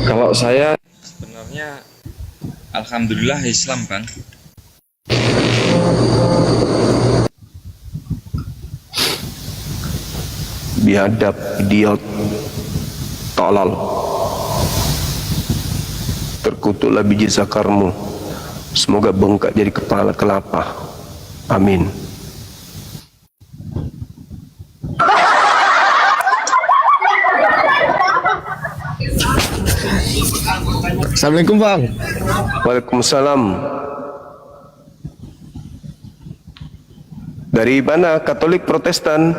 kalau saya sebenarnya alhamdulillah Islam bang. Biadab, idiot, tolol. Terkutuklah biji zakarmu. Semoga bengkak jadi kepala kelapa. Amin. Assalamualaikum bang. Waalaikumsalam. Dari mana? Katolik, Protestan?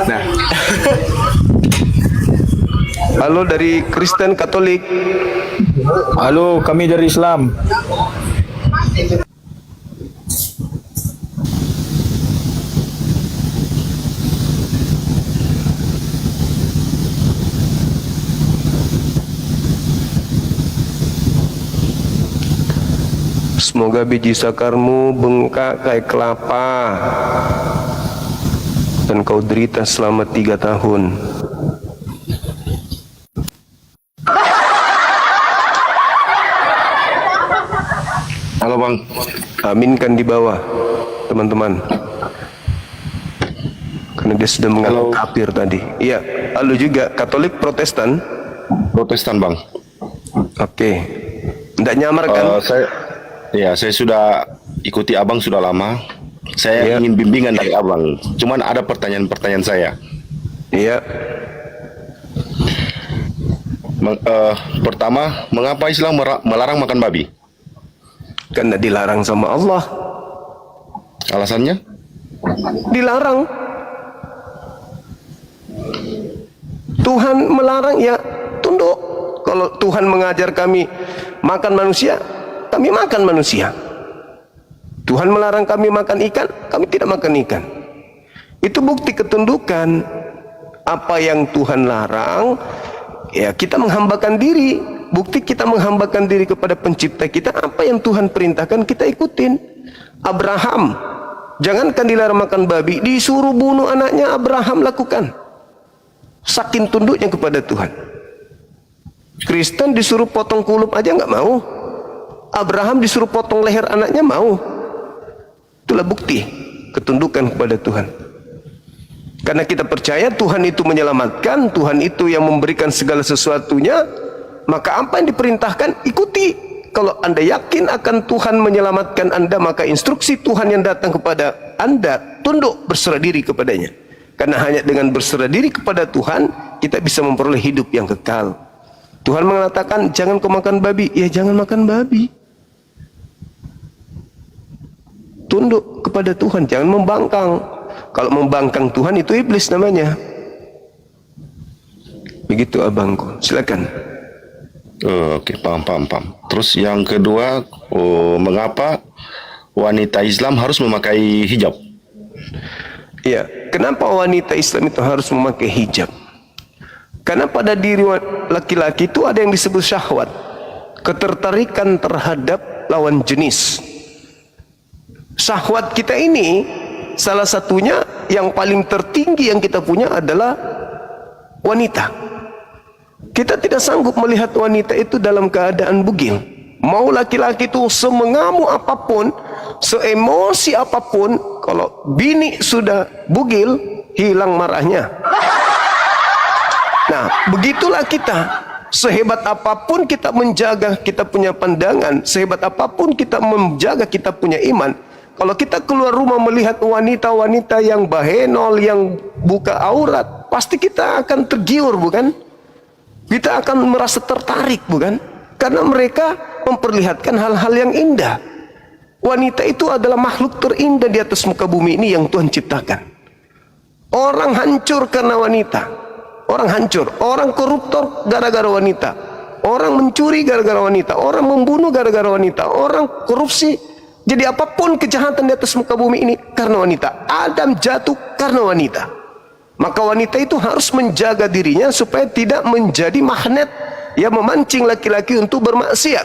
Nah. Halo, dari Kristen, Katolik. Halo, kami dari Islam. Semoga biji sakarmu bengkak kayak kelapa dan kau derita selama 3 tahun. Halo bang. Aminkan di bawah, teman-teman. Karena dia sudah mengaku kafir tadi. Iya, halo juga Katolik, Protestan. Protestan bang. Oke. Tidak nyamar kan? Saya sudah ikuti abang sudah lama. Saya ingin bimbingan dari abang. Cuman ada pertanyaan-pertanyaan saya. Iya. Pertama, mengapa Islam melarang makan babi? Karena dilarang sama Allah. Alasannya? Dilarang. Tuhan melarang, ya tunduk. Kalau Tuhan mengajar kami makan manusia, kami makan manusia. Tuhan melarang kami makan ikan, kami tidak makan ikan. Itu bukti ketundukan. Apa yang Tuhan larang, ya kita menghambakan diri. Bukti kita menghambakan diri kepada pencipta kita. Apa yang Tuhan perintahkan kita ikutin. Abraham, jangankan dilarang makan babi, disuruh bunuh anaknya, Abraham lakukan. Saking tunduknya kepada Tuhan. Kristen disuruh potong kulup aja nggak mau. Abraham disuruh potong leher anaknya mau. Itulah bukti ketundukan kepada Tuhan. Karena kita percaya Tuhan itu menyelamatkan, Tuhan itu yang memberikan segala sesuatunya, maka apa yang diperintahkan ikuti. Kalau Anda yakin akan Tuhan menyelamatkan Anda, maka instruksi Tuhan yang datang kepada Anda, tunduk, berserah diri kepadanya. Karena hanya dengan berserah diri kepada Tuhan, kita bisa memperoleh hidup yang kekal. Tuhan mengatakan, jangan kau makan babi. Ya jangan makan babi. Tunduk kepada Tuhan, jangan membangkang. Kalau membangkang Tuhan itu iblis namanya. Begitu abangku, silakan. Oke, paham. Terus yang kedua, mengapa wanita Islam harus memakai hijab? Ya, kenapa wanita Islam itu harus memakai hijab? Karena pada diri laki-laki itu ada yang disebut syahwat, ketertarikan terhadap lawan jenis. Syahwat kita ini salah satunya yang paling tertinggi yang kita punya adalah wanita. Kita tidak sanggup melihat wanita itu dalam keadaan bugil. Mau laki-laki itu semengamuk apapun, seemosi apapun, kalau bini sudah bugil, hilang marahnya. Nah, begitulah kita. Sehebat apapun kita menjaga kita punya pandangan, sehebat apapun kita menjaga kita punya iman, kalau kita keluar rumah melihat wanita-wanita yang bahenol, yang buka aurat, pasti kita akan tergiur, bukan? Kita akan merasa tertarik, bukan? Karena mereka memperlihatkan hal-hal yang indah. Wanita itu adalah makhluk terindah di atas muka bumi ini yang Tuhan ciptakan. Orang hancur karena wanita. Orang hancur. Orang koruptor gara-gara wanita. Orang mencuri gara-gara wanita. Orang membunuh gara-gara wanita. Orang korupsi. Jadi apapun kejahatan di atas muka bumi ini karena wanita. Adam jatuh karena wanita. Maka wanita itu harus menjaga dirinya supaya tidak menjadi magnet yang memancing laki-laki untuk bermaksiat.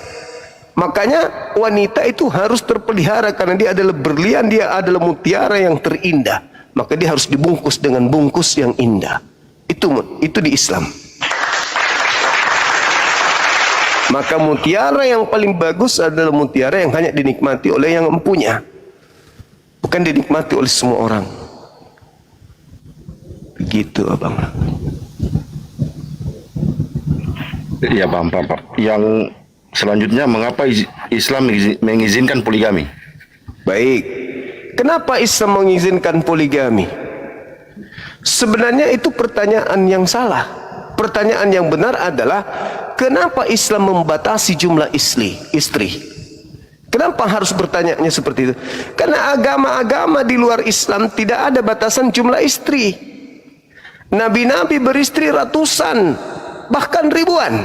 Makanya wanita itu harus terpelihara karena dia adalah berlian, dia adalah mutiara yang terindah. Maka dia harus dibungkus dengan bungkus yang indah. Itu di Islam. Maka mutiara yang paling bagus adalah mutiara yang hanya dinikmati oleh yang mempunyai, bukan dinikmati oleh semua orang. Begitu abang. Ya, paham. Yang selanjutnya, mengapa Islam mengizinkan poligami? Baik, kenapa Islam mengizinkan poligami? Sebenarnya itu pertanyaan yang salah. Pertanyaan yang benar adalah, kenapa Islam membatasi jumlah istri? Kenapa harus bertanyanya seperti itu? Karena agama-agama di luar Islam tidak ada batasan jumlah istri. Nabi-nabi beristri ratusan, bahkan ribuan.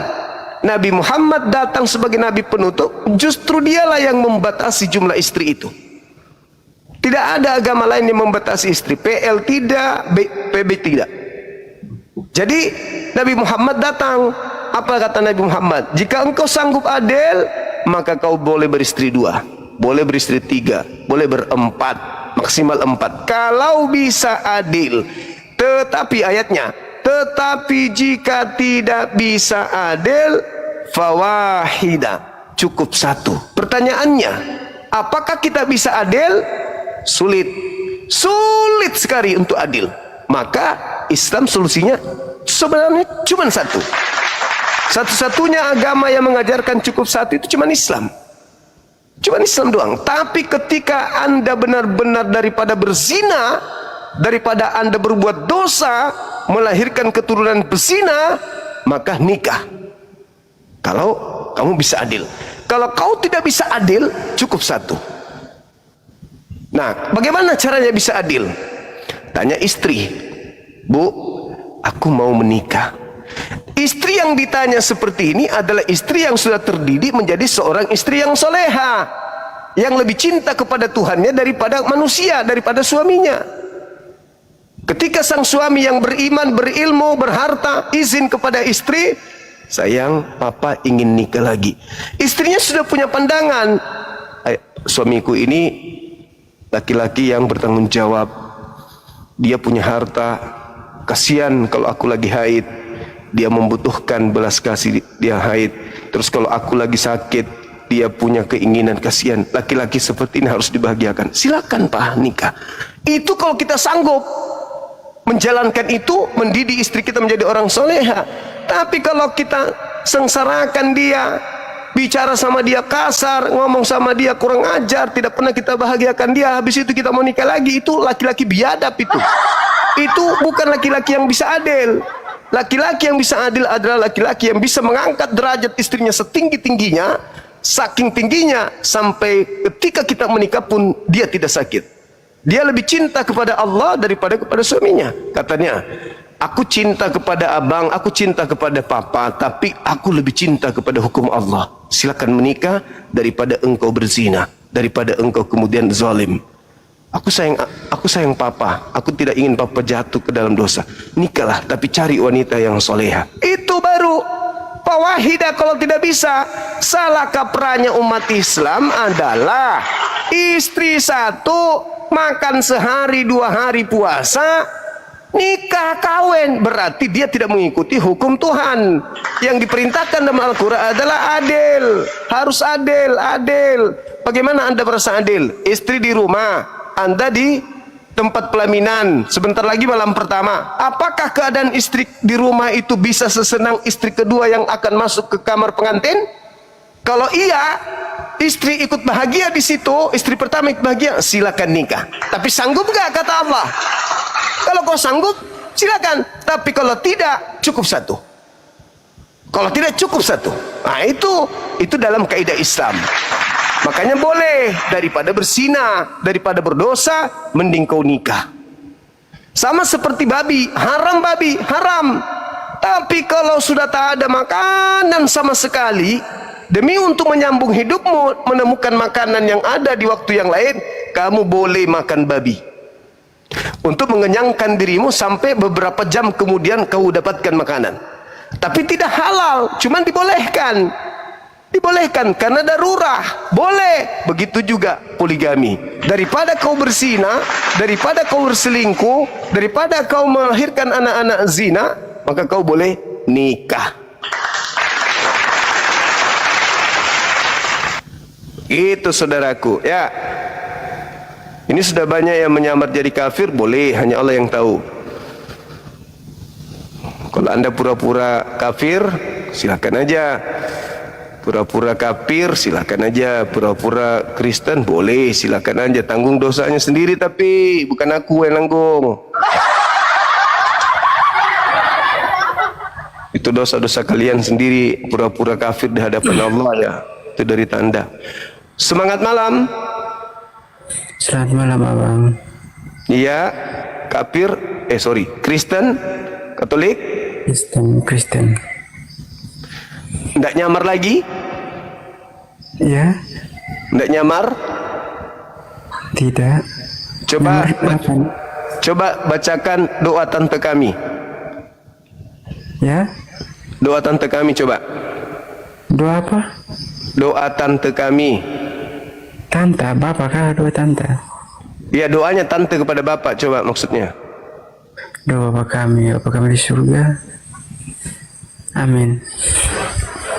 Nabi Muhammad datang sebagai nabi penutup, justru dialah yang membatasi jumlah istri itu. Tidak ada agama lain yang membatasi istri. PL tidak, PB tidak. Jadi Nabi Muhammad datang, apa kata Nabi Muhammad? Jika engkau sanggup adil, maka kau boleh beristri 2, boleh beristri 3, boleh berempat, maksimal 4. Kalau bisa adil. Tetapi ayatnya, tetapi jika tidak bisa adil, fawahida, cukup 1. Pertanyaannya, apakah kita bisa adil? Sulit sekali untuk adil. Maka Islam solusinya sebenarnya cuma 1. Satu-satunya agama yang mengajarkan cukup 1 itu cuma Islam. Cuma Islam doang. Tapi ketika Anda benar-benar daripada berzina, daripada Anda berbuat dosa, melahirkan keturunan berzina, maka nikah. Kalau kamu bisa adil. Kalau kau tidak bisa adil, cukup 1. Nah, bagaimana caranya bisa adil? Tanya istri, Bu, aku mau menikah. Istri yang ditanya seperti ini adalah istri yang sudah terdidik menjadi seorang istri yang soleha, yang lebih cinta kepada Tuhannya daripada manusia, daripada suaminya. Ketika sang suami yang beriman, berilmu, berharta, izin kepada istri, sayang, papa ingin nikah lagi. Istrinya sudah punya pandangan, suamiku ini laki-laki yang bertanggung jawab, dia punya harta, kasihan kalau aku lagi haid, dia membutuhkan belas kasih, dia haid. Terus kalau aku lagi sakit, dia punya keinginan, kasihan, laki-laki seperti ini harus dibahagiakan. Silakan Pak, nikah. Itu kalau kita sanggup menjalankan itu, mendidik istri kita menjadi orang soleha. Tapi kalau kita sengsarakan dia, bicara sama dia kasar, ngomong sama dia kurang ajar, tidak pernah kita bahagiakan dia, habis itu kita mau nikah lagi, itu laki-laki biadab itu. Itu bukan laki-laki yang bisa adil. Laki-laki yang bisa adil adalah laki-laki yang bisa mengangkat derajat istrinya setinggi-tingginya, saking tingginya sampai ketika kita menikah pun dia tidak sakit. Dia lebih cinta kepada Allah daripada kepada suaminya. Katanya, aku cinta kepada abang, aku cinta kepada papa, tapi aku lebih cinta kepada hukum Allah. Silakan menikah daripada engkau berzina, daripada engkau kemudian zalim. Aku sayang papa, aku tidak ingin papa jatuh ke dalam dosa. Nikahlah, tapi cari wanita yang soleha. Itu baru fawahidah. Kalau tidak bisa, salah kaprahnya umat Islam adalah istri satu, makan sehari 2 hari puasa, nikah kawin, berarti dia tidak mengikuti hukum Tuhan. Yang diperintahkan dalam Al-Quran adalah adil, harus adil. Bagaimana Anda merasa adil? Istri di rumah, Anda di tempat pelaminan, sebentar lagi malam pertama. Apakah keadaan istri di rumah itu bisa sesenang istri kedua yang akan masuk ke kamar pengantin? Kalau iya, istri ikut bahagia di situ, istri pertama ikut bahagia, silakan nikah. Tapi sanggup gak kata Allah? Kalau kau sanggup, silakan. Tapi kalau tidak, cukup satu. Kalau tidak, cukup satu. Nah, itu dalam kaidah Islam. Makanya boleh, daripada berzina, daripada berdosa, mending kau nikah. Sama seperti babi, haram. Tapi kalau sudah tak ada makanan sama sekali, demi untuk menyambung hidupmu, menemukan makanan yang ada di waktu yang lain, kamu boleh makan babi. Untuk mengenyangkan dirimu sampai beberapa jam kemudian kau dapatkan makanan. Tapi tidak halal, cuman dibolehkan. Dibolehkan karena darurah. Boleh. Begitu juga poligami. Daripada kau berzina, daripada kau berselingkuh, daripada kau melahirkan anak-anak zina, maka kau boleh nikah. Itu saudaraku, ya. Ini sudah banyak yang menyamar jadi kafir, boleh, hanya Allah yang tahu. Kalau Anda pura-pura kafir, silakan aja. Pura-pura kafir, silakan aja. Pura-pura Kristen, boleh, silakan aja. Tanggung dosanya sendiri, tapi bukan aku yang nanggung. Itu dosa-dosa kalian sendiri. Pura-pura kafir di hadapan Allah, ya. Itu dari tanda. Semangat malam. Selamat malam abang. Iya, kafir, Kristen, Katolik, Kristen. Nggak nyamar lagi? Ya. Nggak nyamar? Tidak. Coba bacakan doa tante kami. Ya. Doa tante kami coba. Doa apa? Doa tante kami. Tante, bapak kah doa tante? Ya, doanya tante kepada bapak coba maksudnya. Doa bapak kami di surga. Amin.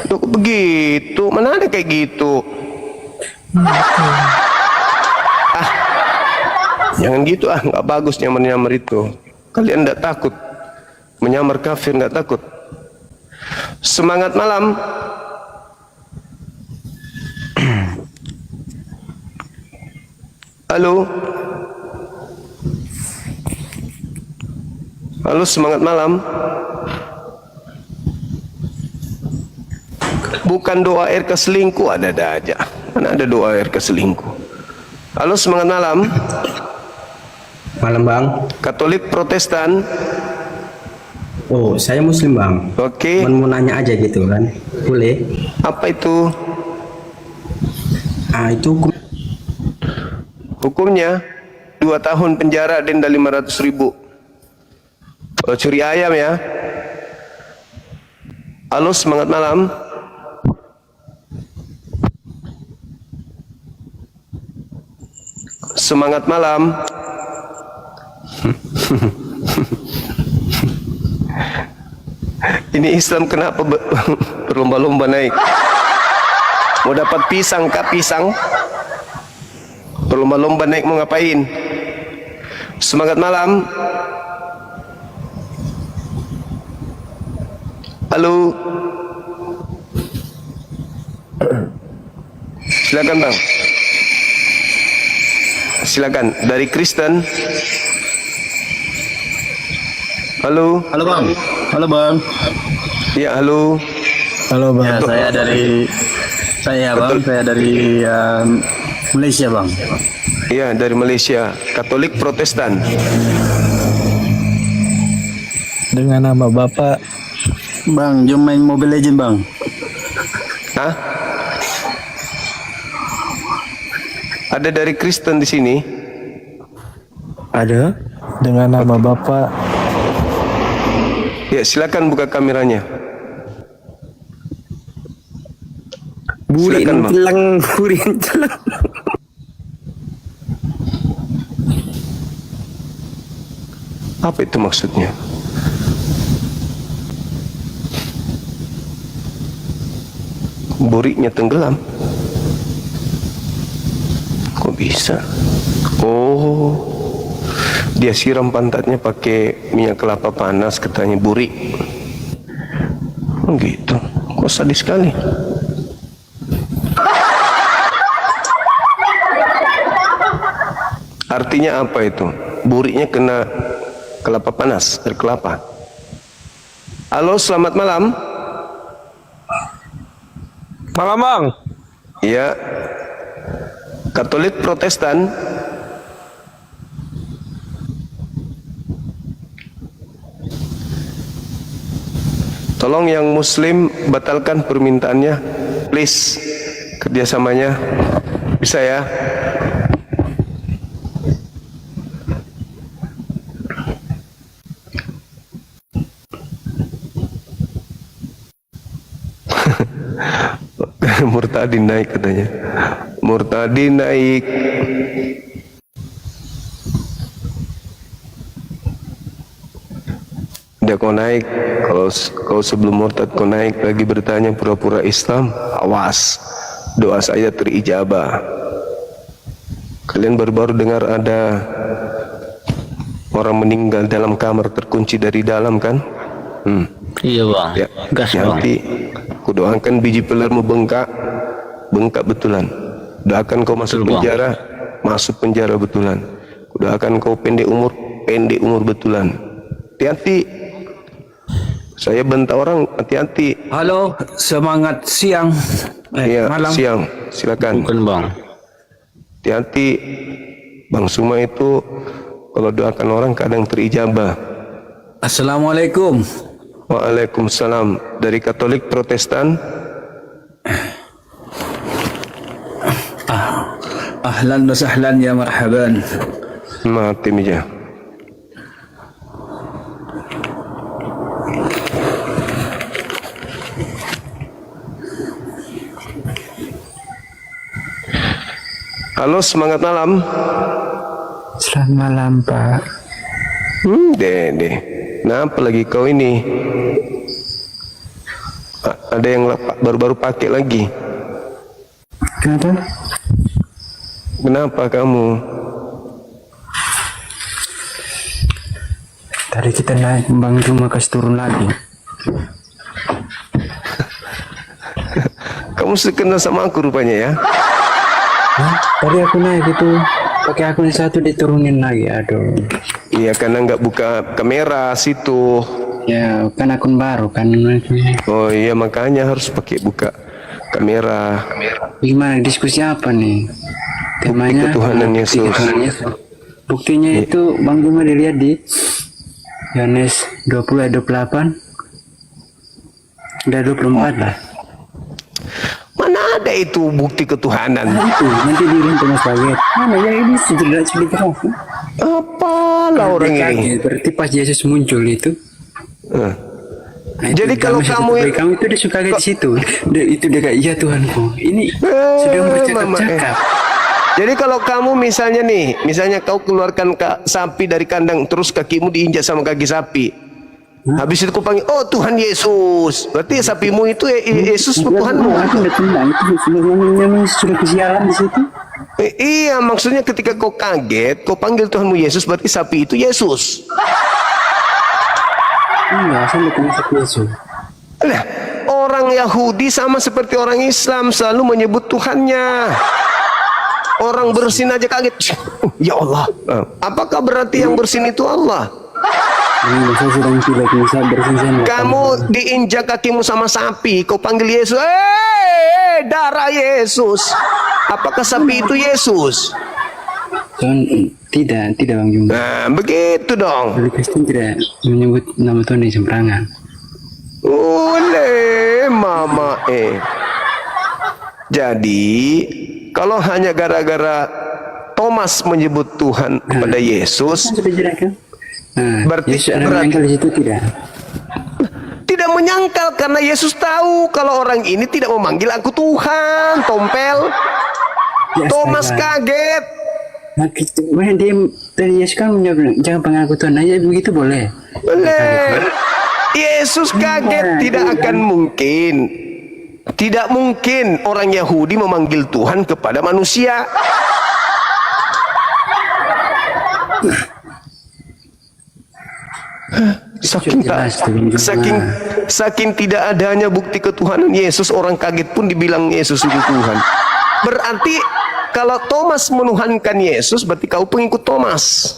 Tuh, begitu, mana ada kayak gitu? Jangan gitu nggak bagus nyamar-nyamar itu. Kalian nggak takut menyamar kafir, nggak takut. Semangat malam. Halo, semangat malam. Bukan doa air keselingkuh, ada aja. Mana ada doa air keselingkuh? Halo, semangat malam. Malam bang. Katolik, Protestan. Oh, saya Muslim bang. Oke. Mau nanya aja gitu kan? Boleh? Apa itu? Itu hukumnya 2 tahun penjara, denda 500.000. Kalau curi ayam ya. Halo, semangat malam. Semangat malam. Ini Islam kenapa berlomba-lomba naik? Mau dapat pisang kah pisang? Berlomba-lomba naik mau ngapain? Semangat malam. Halo. Silakan bang. Silakan dari Kristen. Halo. Halo bang. Halo bang. Ya halo. Halo bang. Ya, saya dari Malaysia bang. Iya dari Malaysia. Katolik Protestan. Dengan nama bapak. Bang, jom main Mobile Legend bang. Hah? Ada dari Kristen di sini? Ada. Dengan nama bapak. Ya silakan buka kameranya. Silakan bang. Apa itu maksudnya? Buriknya tenggelam. Kok bisa? Oh, dia siram pantatnya pakai minyak kelapa panas, katanya burik. Oh gitu. Kok sadis sekali. Artinya apa itu? Buriknya kena kelapa panas, air kelapa. Halo, selamat malam. Malam bang. Ya, Katolik Protestan. Tolong yang Muslim batalkan permintaannya, please. Kerjasamanya bisa ya. Murtadi naik katanya. Murtadi naik. Udah kau naik. Kalau sebelum murtad kau naik lagi bertanya pura-pura Islam, awas. Doa saya terijabah. Kalian baru-baru dengar ada orang meninggal dalam kamar terkunci dari dalam kan? Iya bang. Ya, nanti aku doakan biji pelermu bengkak betulan. Doakan kau masuk penjara betulan. Aku doakan kau pendek umur betulan. Hati-hati. Saya bentak orang, hati-hati. Halo, semangat siang. Iya, Malam. siang. Silakan. Bukan bang. Hati-hati. Bang Suma itu kalau doakan orang kadang terijabah. Assalamualaikum. Waalaikumsalam. Dari Katolik Protestan. Ahlan wa sahlan ya marhaban. Mati meja. Halo, semangat malam. Selamat malam, Pak. Dede. Kenapa lagi kau ini? Ada yang baru-baru pakai lagi. Kenapa? Kenapa kamu? Tadi kita naik Bang Juma kasih turun lagi. Kamu sekenal sama aku rupanya ya? Hah? Tadi aku naik itu pakai akun satu diturunin lagi. Aduh. Iya, karena nggak buka kamera situ. Ya kan akun baru kan. Oh iya, makanya harus pakai buka kamera. Gimana diskusi apa nih? Temanya ketuhanan Yesus. Buktinya itu Bang Juma dilihat di Yohanes 20 ayat 28. Udah 24 lah. Mana ada itu bukti ketuhanan? Nah, itu nanti dirintung sebagai mana ya ini sudah Apalah orang ini? Berarti pas Yesus muncul itu. Nah, jadi kalau kamu itu dia suka di situ. Itu dia kayak iya Tuhanku. Ini sedang bercakap-cakap. Jadi kalau kamu misalnya kau keluarkan sapi dari kandang terus kakimu diinjak sama kaki sapi. Habis itu kau panggil, oh Tuhan Yesus. Berarti sapimu itu Yesus Tuhanmu. Aku nggak tendang itu memang sudah kesialan di situ. Iya, maksudnya ketika kau kaget, kau panggil Tuhanmu Yesus, berarti sapi itu Yesus. Enggak, saya nggak kenal sapi Yesus. Nah, orang Yahudi sama seperti orang Islam selalu menyebut Tuhannya. Orang bersin aja kaget. Ya Allah. Apakah berarti yang bersin itu Allah? Saya sedang pilek nih, saya bersin. Kamu diinjak kakimu sama sapi, kau panggil Yesus. Darah Yesus. Apakah sapi itu Yesus? Tidak Bang Jumbo. Nah, begitu dong. Kristen tidak menyebut nama Tuhan di sembarangan. Oleh mama Jadi kalau hanya gara-gara Thomas menyebut Tuhan kepada Yesus, berarti di situ tidak menyangkal karena Yesus tahu kalau orang ini tidak memanggil aku Tuhan, tompel. Thomas kaget. Nah, dia dari Yesus kan menjawab, jangan panggil aku Tuhan aja, begitu boleh. Boleh. Yesus kaget, tidak akan mungkin. Tidak mungkin orang Yahudi memanggil Tuhan kepada manusia. Saking tidak adanya bukti ketuhanan Yesus, orang kaget pun dibilang Yesus itu Tuhan. Berarti kalau Thomas menuhankan Yesus, berarti kau pengikut Thomas.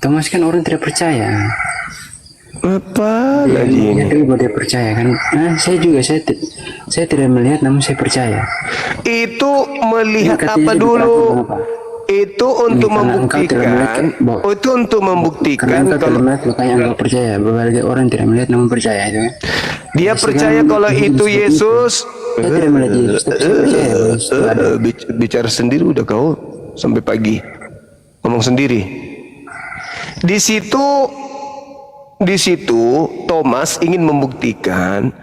Thomas kan orang tidak percaya. Apa lagi ini? Dia percaya kan? Saya tidak melihat, namun saya percaya. Itu melihat apa dulu? Itu untuk membuktikan. Itu untuk membuktikan kalau makanya enggak percaya. Berbagai orang tidak melihat, namun percaya itu kan? Dia percaya kalau itu Yesus. Saya tidak melihat Yesus, tapi saya percaya. Bicara sendiri udah kau sampai pagi. Ngomong sendiri. Di situ Thomas ingin membuktikan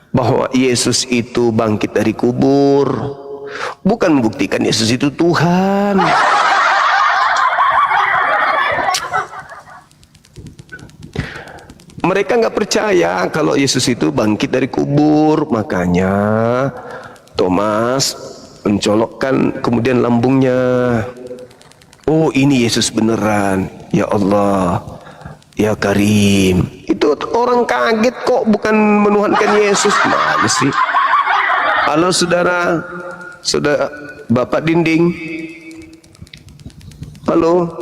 bahwa Yesus itu bangkit dari kubur, bukan membuktikan Yesus itu Tuhan. Mereka nggak percaya kalau Yesus itu bangkit dari kubur, makanya Thomas mencolokkan kemudian lambungnya. Oh, ini Yesus beneran, ya Allah, ya Karim. Itu orang kaget kok, bukan menuhankan Yesus. Mana sih? Halo saudara, Bapak Dinding. Halo,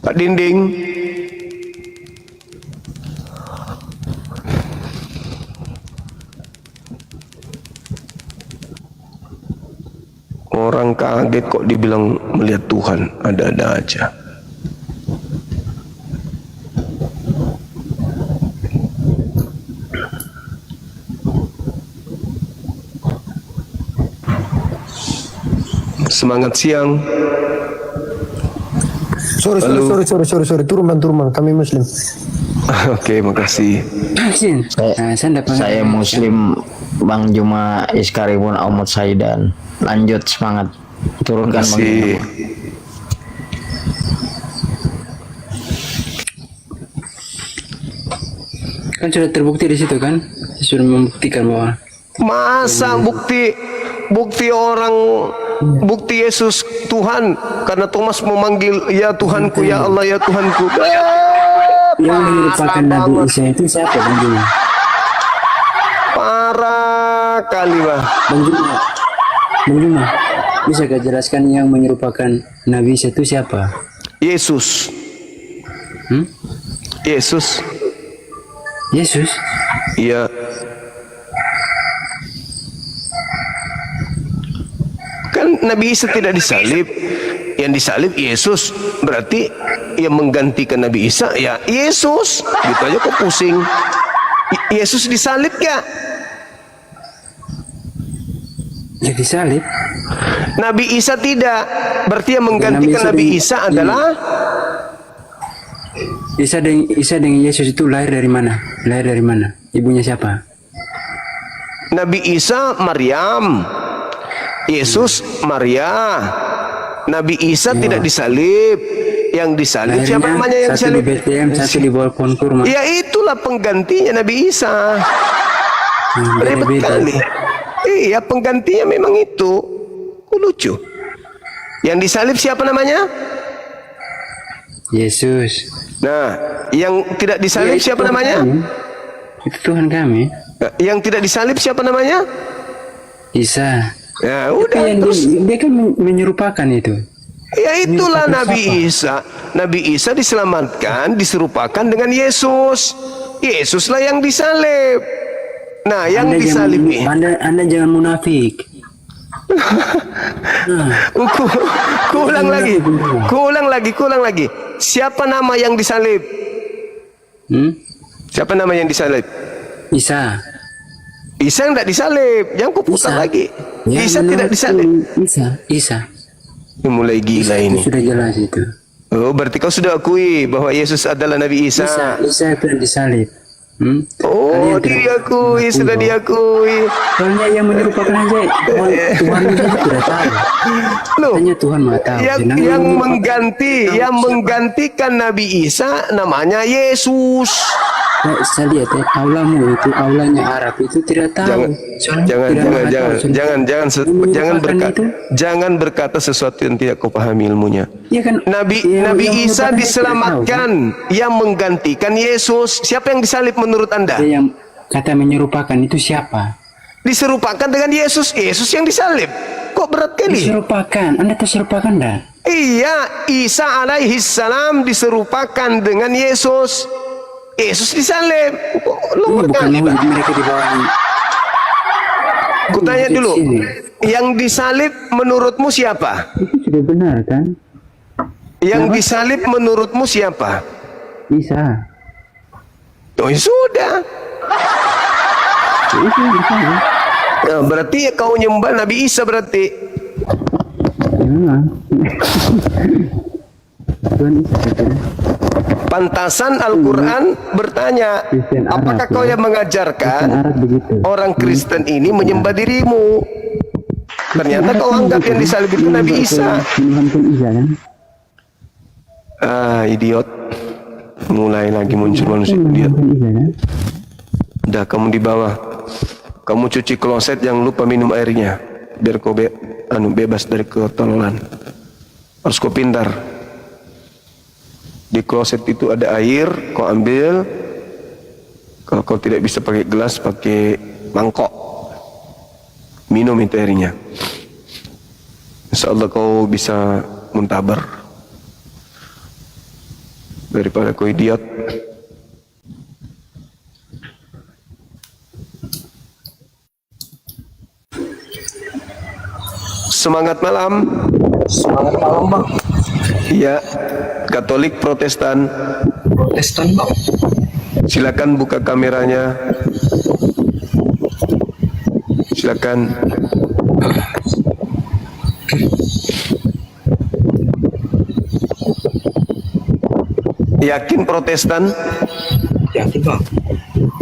Pak Dinding. Orang kaget kok dibilang melihat Tuhan, ada-ada aja. Semangat siang. Sorry, turun bang, kami Muslim. Oke, makasih. Saya Muslim, Bang Juma Iskaribun Ahmad Saidan. Lanjut, semangat. Turunkan Bang Juma. Kan sudah terbukti di situ kan? Sudah membuktikan bahwa masa bukti orang, bukti Yesus Tuhan karena Thomas memanggil ya Tuhanku, ya Allah, ya Tuhanku. Yang merupakan Nabi Isa itu siapa Bang Juma? Parah kali Bang Juma, bisa gak jelaskan yang menyerupakan Nabi Isa itu siapa? Yesus. Yesus. Iya. Kan Nabi Isa tidak disalib, yang disalib Yesus. Berarti yang menggantikan Nabi Isa ya Yesus. Gitu aja kok pusing. Yesus disalib gak? Ya disalib. Nabi Isa tidak. Berarti yang menggantikan Nabi Isa adalah Isa dengan Yesus itu lahir dari mana? Ibunya siapa? Nabi Isa Maryam, Yesus Maria. Nabi Isa tidak disalib, Yang disalib Akhirnya, siapa namanya yang satu disalib? di BTM, satu di bawah pohon kurma. Ya itulah penggantinya Nabi Isa. Ribet Beda-beda. kali. Iya, penggantinya memang itu. Lucu. Yang disalib siapa namanya? Yesus. Nah, yang tidak disalib Ya, itu siapa Tuhan namanya? kami. Itu Tuhan kami. Yang tidak disalib siapa namanya? Isa. Ya Tapi udah yang terus. dia kan menyerupakan itu. Ya itulah Menyerupakan Nabi siapa? Isa. Nabi Isa diselamatkan, diserupakan dengan Yesus. Yesuslah yang disalib. Nah, yang Anda disalib nih. Anda jangan munafik. Kuulang lagi. Siapa nama yang disalib? Siapa nama yang disalib? Isa. Isa tidak disalib. Jangan kuputar lagi. Ya, Isa tidak disalib. Isa. Ini mulai gila ini. Itu sudah jelas itu. Oh, berarti kau sudah akui bahwa Yesus adalah Nabi Isa. Isa itu yang disalib. Oh, diakui, sudah diakui. Soalnya yang menyerupakan aja Tuhan itu tidak tahu. Loh, hanya Tuhan Maha tahu. yang menggantikan Nabi Isa namanya Yesus. Saya lihat ya, aulamu itu aulanya Arab itu tidak tahu. Jangan berkata sesuatu yang tidak kau pahami ilmunya. Ya kan, Nabi Isa diselamatkan, yang menggantikan Yesus. Siapa yang disalib menurut Anda? Yang kata menyerupakan itu siapa? Diserupakan dengan Yesus. Yesus yang disalib. Kok berat kali? Diserupakan. Anda terserupakan enggak? Iya, Isa alaihi salam diserupakan dengan Yesus. Yesus disalib. Ini bukan mereka di bawah ini. Kutanya dulu, yang disalib menurutmu siapa? Itu sudah benar kan? Yang disalib menurutmu siapa? Isa. Oh ya sudah. Nah, berarti kau nyembah Nabi Isa berarti. Pantasan Al-Quran bertanya, apakah kau yang mengajarkan orang Kristen ini menyembah dirimu? Ternyata kau anggap yang disalib itu Nabi Isa. Idiot. Mulai lagi muncul manusia idiot. Udah, kamu di bawah. Kamu cuci kloset, jangan lupa minum airnya, biar kau bebas dari kotoran. Harus kau pintar. Di kloset itu ada air, kau ambil. Kalau kau tidak bisa pakai gelas, pakai mangkok. Minum itu airnya. Insya Allah kau bisa muntabar daripada kau idiot. Semangat malam. Semangat malam, Bang. Iya, Katolik Protestan. Protestan, Bang. Silakan buka kameranya. Silakan. Yakin Protestan? Yakin, Bang.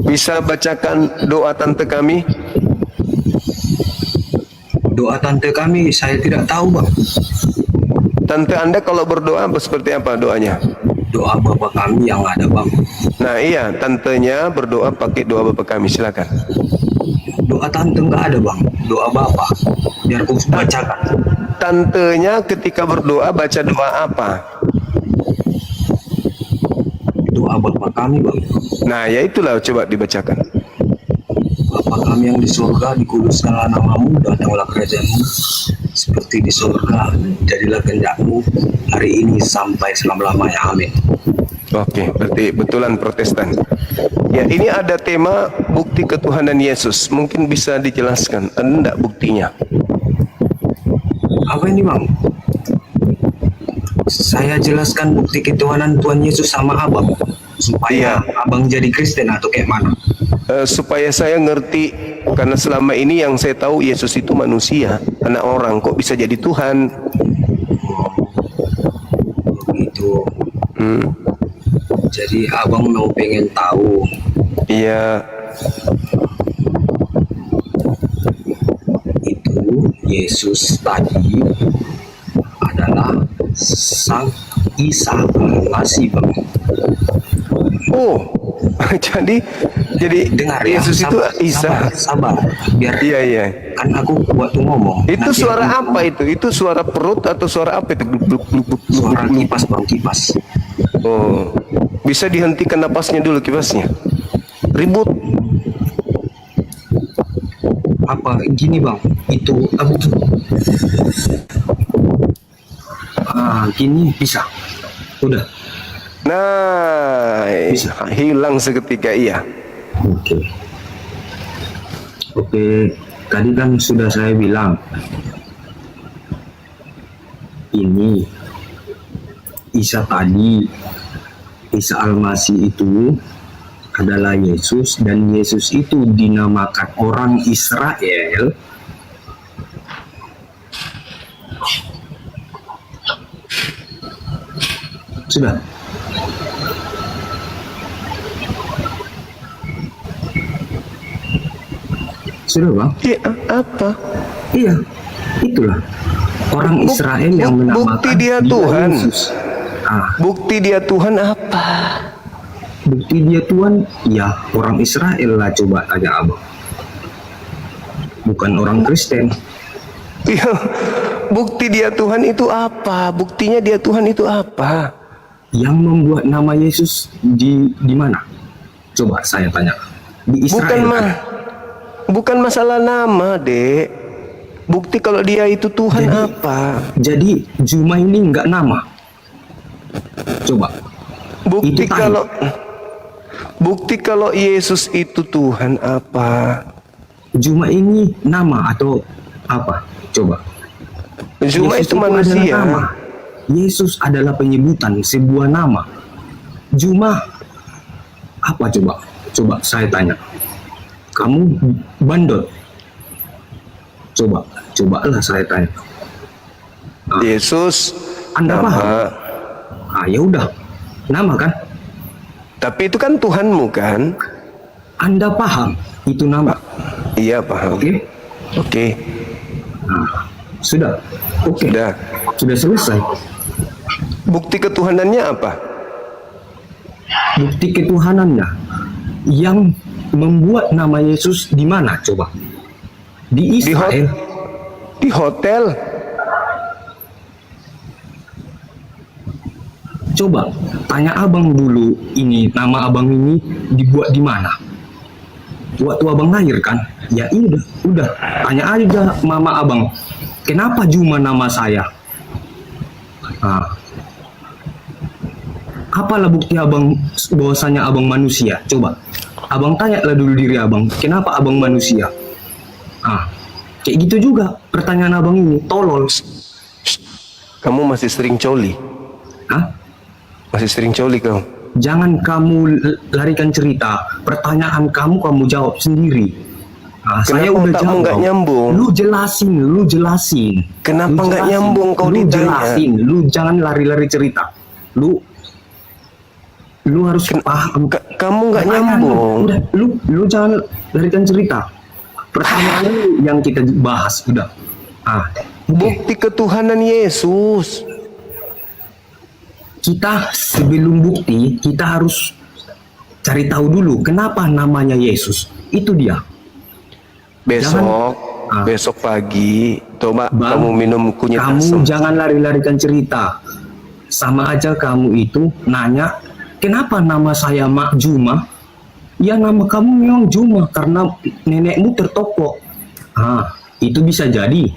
Bisa bacakan doa tante kami? Doa tante kami saya tidak tahu, Bang. Tante Anda kalau berdoa seperti apa doanya? Doa Bapa kami yang ada, Bang. Nah iya, tantenya berdoa pakai doa Bapa kami, silakan. Doa tante nggak ada, Bang. Doa Bapa. Biar aku bacakan. Tantenya ketika berdoa baca doa apa? Doa Bapa kami, Bang. Nah ya itulah, coba dibacakan. Bapa kami yang di surga, dikuduskanlah namamu, datanglah kerajaanmu, seperti di surga, jadilah kehendakmu hari ini sampai selama-lamanya. Amin. Oke, berarti betulan Protestan. Ya, ini ada tema bukti ketuhanan Yesus. Mungkin bisa dijelaskan, ada enggak buktinya? Apa ini, Bang? Saya jelaskan bukti ketuhanan Tuhan Yesus sama Abang, supaya Abang jadi Kristen atau kayak mana? Supaya saya ngerti, karena selama ini yang saya tahu Yesus itu manusia, anak orang, kok bisa jadi Tuhan? Begitu. Jadi Abang mau pengen tahu. Iya. Itu Yesus tadi adalah sang Isa Al-Masih, Bang. Oh, jadi Dengar ya, Yesus itu Isa. sabar. Biar Iya. kan aku waktu ngomong. Itu nanti suara aku- apa itu? Itu suara perut atau suara apa itu? Suara kipas, Bang, kipas. Oh, bisa dihentikan napasnya dulu kipasnya. Ribut. Apa gini, Bang? Itu apa tuh? Gini bisa. Udah. Nah, hilang seketika iya. Oke, tadi kan sudah saya bilang ini Isa tadi, Isa Al-Masih itu adalah Yesus, dan Yesus itu dinamakan orang Israel sudah. Sudah, Bang? Iya, apa? Iya, itulah orang Israel yang menamakan bukti dia Tuhan. Yesus. Bukti dia Tuhan apa? Bukti dia Tuhan, ya orang Israel lah, coba tanya abang. Bukan orang Kristen. Iya, bukti dia Tuhan itu apa? Buktinya dia Tuhan itu apa? Yang membuat nama Yesus di mana? Coba saya tanya. Di Israel. Bukan masalah nama, Dek. Bukti kalau dia itu Tuhan apa? Jadi Juma ini nggak nama. Coba. Bukti kalau Yesus itu Tuhan apa? Juma ini nama atau apa? Coba. Juma Yesus itu manusia. adalah nama. Yesus adalah penyebutan sebuah nama. Juma apa coba? Coba saya tanya. Kamu bandot. Cobalah saya tanya. Yesus Anda nama. paham? Ya udah. Nama kan? Tapi itu kan Tuhanmu kan? Anda paham itu nama? Iya, paham. Oke. Sudah. Oke. Sudah selesai. Bukti ketuhanannya apa? Bukti ketuhanannya yang membuat nama Yesus di mana coba? Di Israel. Di hotel. Coba tanya abang dulu, ini nama abang ini dibuat di mana? Waktu abang lahir kan? Ya udah. Tanya aja mama abang. Kenapa Juma nama saya? Apalah bukti abang bahwasanya abang manusia? Coba. Abang tanyalah dulu diri abang, kenapa abang manusia? Kayak gitu juga pertanyaan abang ini, tolol. Kamu masih sering coli? Masih sering coli kamu? Jangan kamu larikan cerita. Pertanyaan kamu jawab sendiri. Saya udah jawab. Nggak nyambung? Lu jelasin. Kenapa nggak nyambung kau ditanya? Jelasin. Lu jangan lari-lari cerita. Lu harus paham. Kamu nggak nyambung. Udah, lu jangan larikan cerita. Pertanyaan yang kita bahas udah. Bukti ketuhanan Yesus. Kita sebelum bukti, kita harus cari tahu dulu kenapa namanya Yesus. Itu dia. Besok pagi coba kamu minum kunyit asam. Kamu jangan lari-larikan cerita. Sama aja kamu itu nanya, kenapa nama saya Mak Juma? Ya nama kamu memang Juma karena nenekmu Tertopo. Itu bisa jadi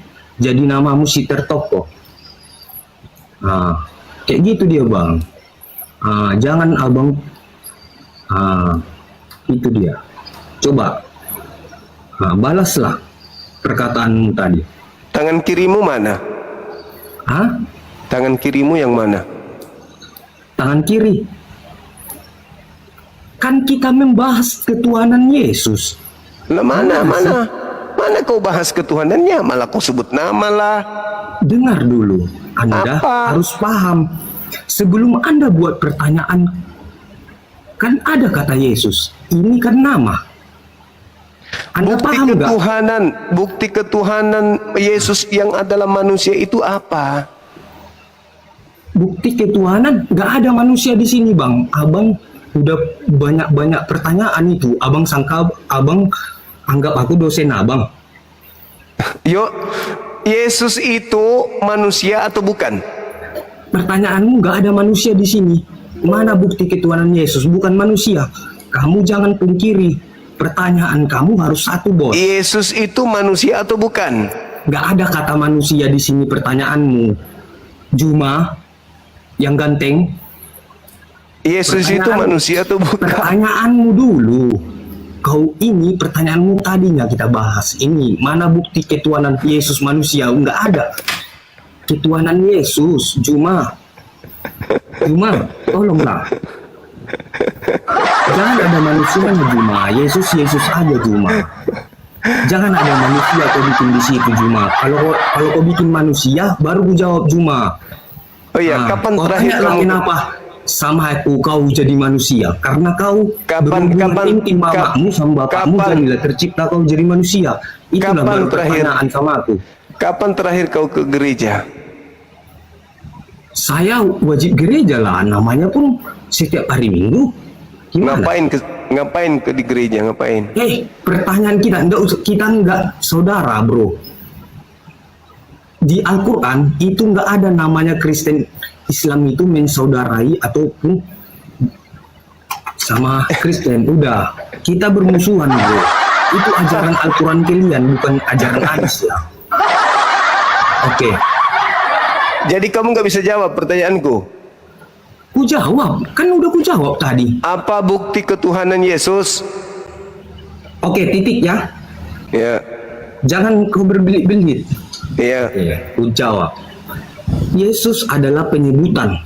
namamu si Tertopo. Kayak gitu dia bang. Jangan abang. Itu dia. Coba. Balaslah perkataanmu tadi. Tangan kirimu mana? Tangan kirimu yang mana? Tangan kiri. Kan kita membahas ketuhanan Yesus. Mana kau bahas ketuhanannya? Malah kau sebut nama lah. Dengar dulu. Anda harus paham. Sebelum Anda buat pertanyaan, kan ada kata Yesus. Ini kan nama. Anda paham nggak? Bukti ketuhanan Yesus yang adalah manusia itu apa? bukti ketuhanan nggak ada manusia di sini, Bang. Abang udah banyak pertanyaan itu. Abang anggap aku dosen abang. Yuk, Yesus itu manusia atau bukan? Pertanyaanmu nggak ada manusia di sini. Mana bukti ketuhanan Yesus? Bukan manusia. Kamu jangan pungkiri. Pertanyaan kamu harus satu, Bos. Yesus itu manusia atau bukan? Nggak ada kata manusia di sini pertanyaanmu. Juma yang ganteng. Yesus itu manusia atau bukan? Pertanyaanmu dulu. Kau ini pertanyaanmu tadinya kita bahas. Ini mana bukti ketuhanan Yesus manusia? Nggak ada. Ketuhanan Yesus, Juma, tolonglah. Jangan ada manusianya, Juma. Yesus aja, Juma. Jangan ada manusia kau bikin di situ, Juma. Kalau kau bikin manusia, baru ku jawab, Juma. Oh iya, kapan terakhir kamu? Kenapa sama aku kau jadi manusia? Karena kau berhubungan intim mamamu sama bapakmu, jadilah tercipta kau jadi manusia. Itulah baru pertanyaan sama aku. Kapan terakhir kau ke gereja? Saya wajib gereja lah, namanya pun setiap hari Minggu. Gimana? Ngapain di gereja? Ngapain? Pertanyaan kita enggak saudara, bro. Di Al-Quran itu enggak ada namanya Kristen Islam itu mensaudarai ataupun sama Kristen. Udah, kita bermusuhan, bro. Itu ajaran Al-Quran kalian, bukan ajaran hadis ya. Oke. Jadi kamu nggak bisa jawab pertanyaanku? Ku jawab, kan udah ku jawab tadi. Apa bukti ketuhanan Yesus? Oke, titik ya. Ya. Jangan kau berbelit-belit. Ya. Ku jawab. Yesus adalah penyebutan.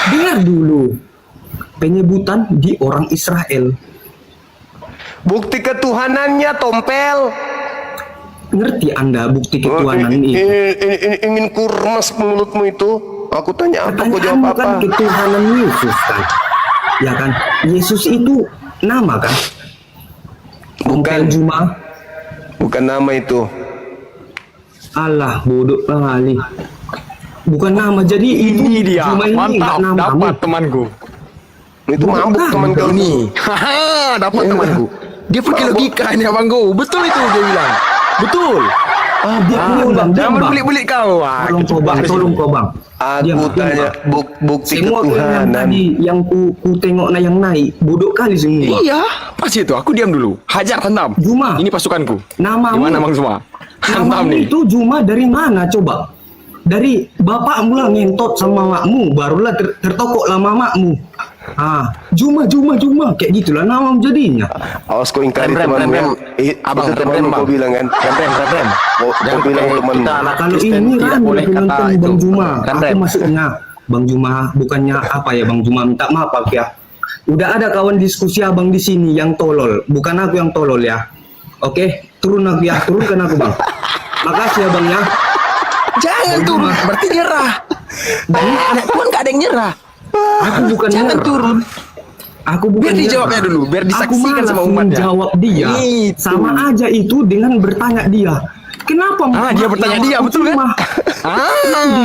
Dengar dulu. Penyebutan di orang Israel. Bukti ketuhanannya, tompel. Ngerti Anda bukti ketuhanan ini? Ingin kurmas mulutmu itu. Aku tanya apa, kau jawab apa? Kan ketuhanan Yesus kan? Ya kan? Yesus itu nama kan? Bukan. Juma. Bukan nama itu. Allah, bodoh kali. Bukan nama. Jadi ini dia. Juma ini mantap, nama dapat temanku. Itu mabuk teman kau nih. Haha, dapat temanku. Dia pakai logika ini abangku. Betul itu dia bilang. Betul. Jangan berbelit-belit kau. Tolong kau bang. Aku tanya bukti semua ketuhanan. Tadi yang ku tengok yang naik bodoh kali semua. Iya, pas itu aku diam dulu. Hajar hantam. Juma. Ini pasukanku. Nama di mana Bang Juma? Hantam nih. Itu Juma dari mana coba? Dari bapakmu lah ngentot sama makmu, barulah tertokoklah mamakmu. Juma kayak gitulah nama jadinya. Awas kau ingkari temanmu. Abang temanmu kau bilang kan. Rem. Kau bilang temanmu. Kalau ini kan penonton Bang Juma. Aku maksudnya Bang Juma, bukannya apa ya Bang Juma, minta maaf ya. Udah ada kawan diskusi abang di sini yang tolol, bukan aku yang tolol ya. Oke, turunkan aku bang. Makasih ya bang ya. Jangan turun, berarti nyerah. Anak Tuhan gak ada yang nyerah. Aku bukan jangan nyerah. Turun. Aku bukan biar dijawabnya dulu, biar disaksikan sama umatnya. Aku jawab dia. Itu. Sama aja itu dengan bertanya dia. Kenapa? Dia bertanya dia, betul kan?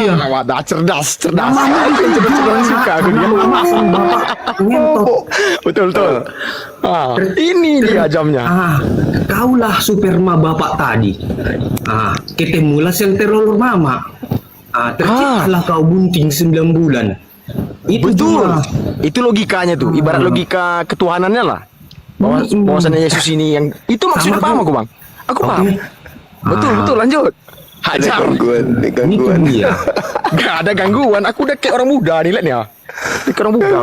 Dia. Wadah, cerdas. Namanya itu cerdas suka aku dia. Betul. Ini dia jamnya. Kaulah superma bapak tadi. Ketemulah sel teror mama. Terciptalah kau bunting 9 bulan. Itu betul. Juga. Itu logikanya tuh. Ibarat logika ketuhanannya lah. Bahwasannya Yesus ini yang itu maksudnya paham aku bang. Aku paham. Betul lanjut. Hajar. Gangguan. Gak ada gangguan. Aku udah kayak orang muda nih lihat nih ya. Kayak orang muda.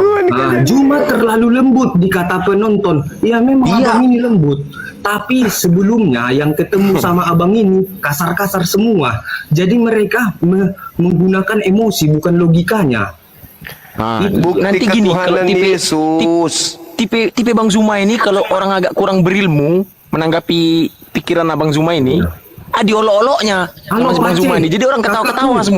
Juma terlalu lembut dikata penonton. Ya memang abang ini lembut. Tapi sebelumnya yang ketemu sama abang ini kasar-kasar semua. Jadi mereka menggunakan emosi bukan logikanya. Nanti gini kalau tipe Bang Zuma ini kalau orang agak kurang berilmu menanggapi pikiran Abang Zuma ini, diolok-oloknya sama Bang Zuma ini. Jadi orang ketawa-ketawa semua.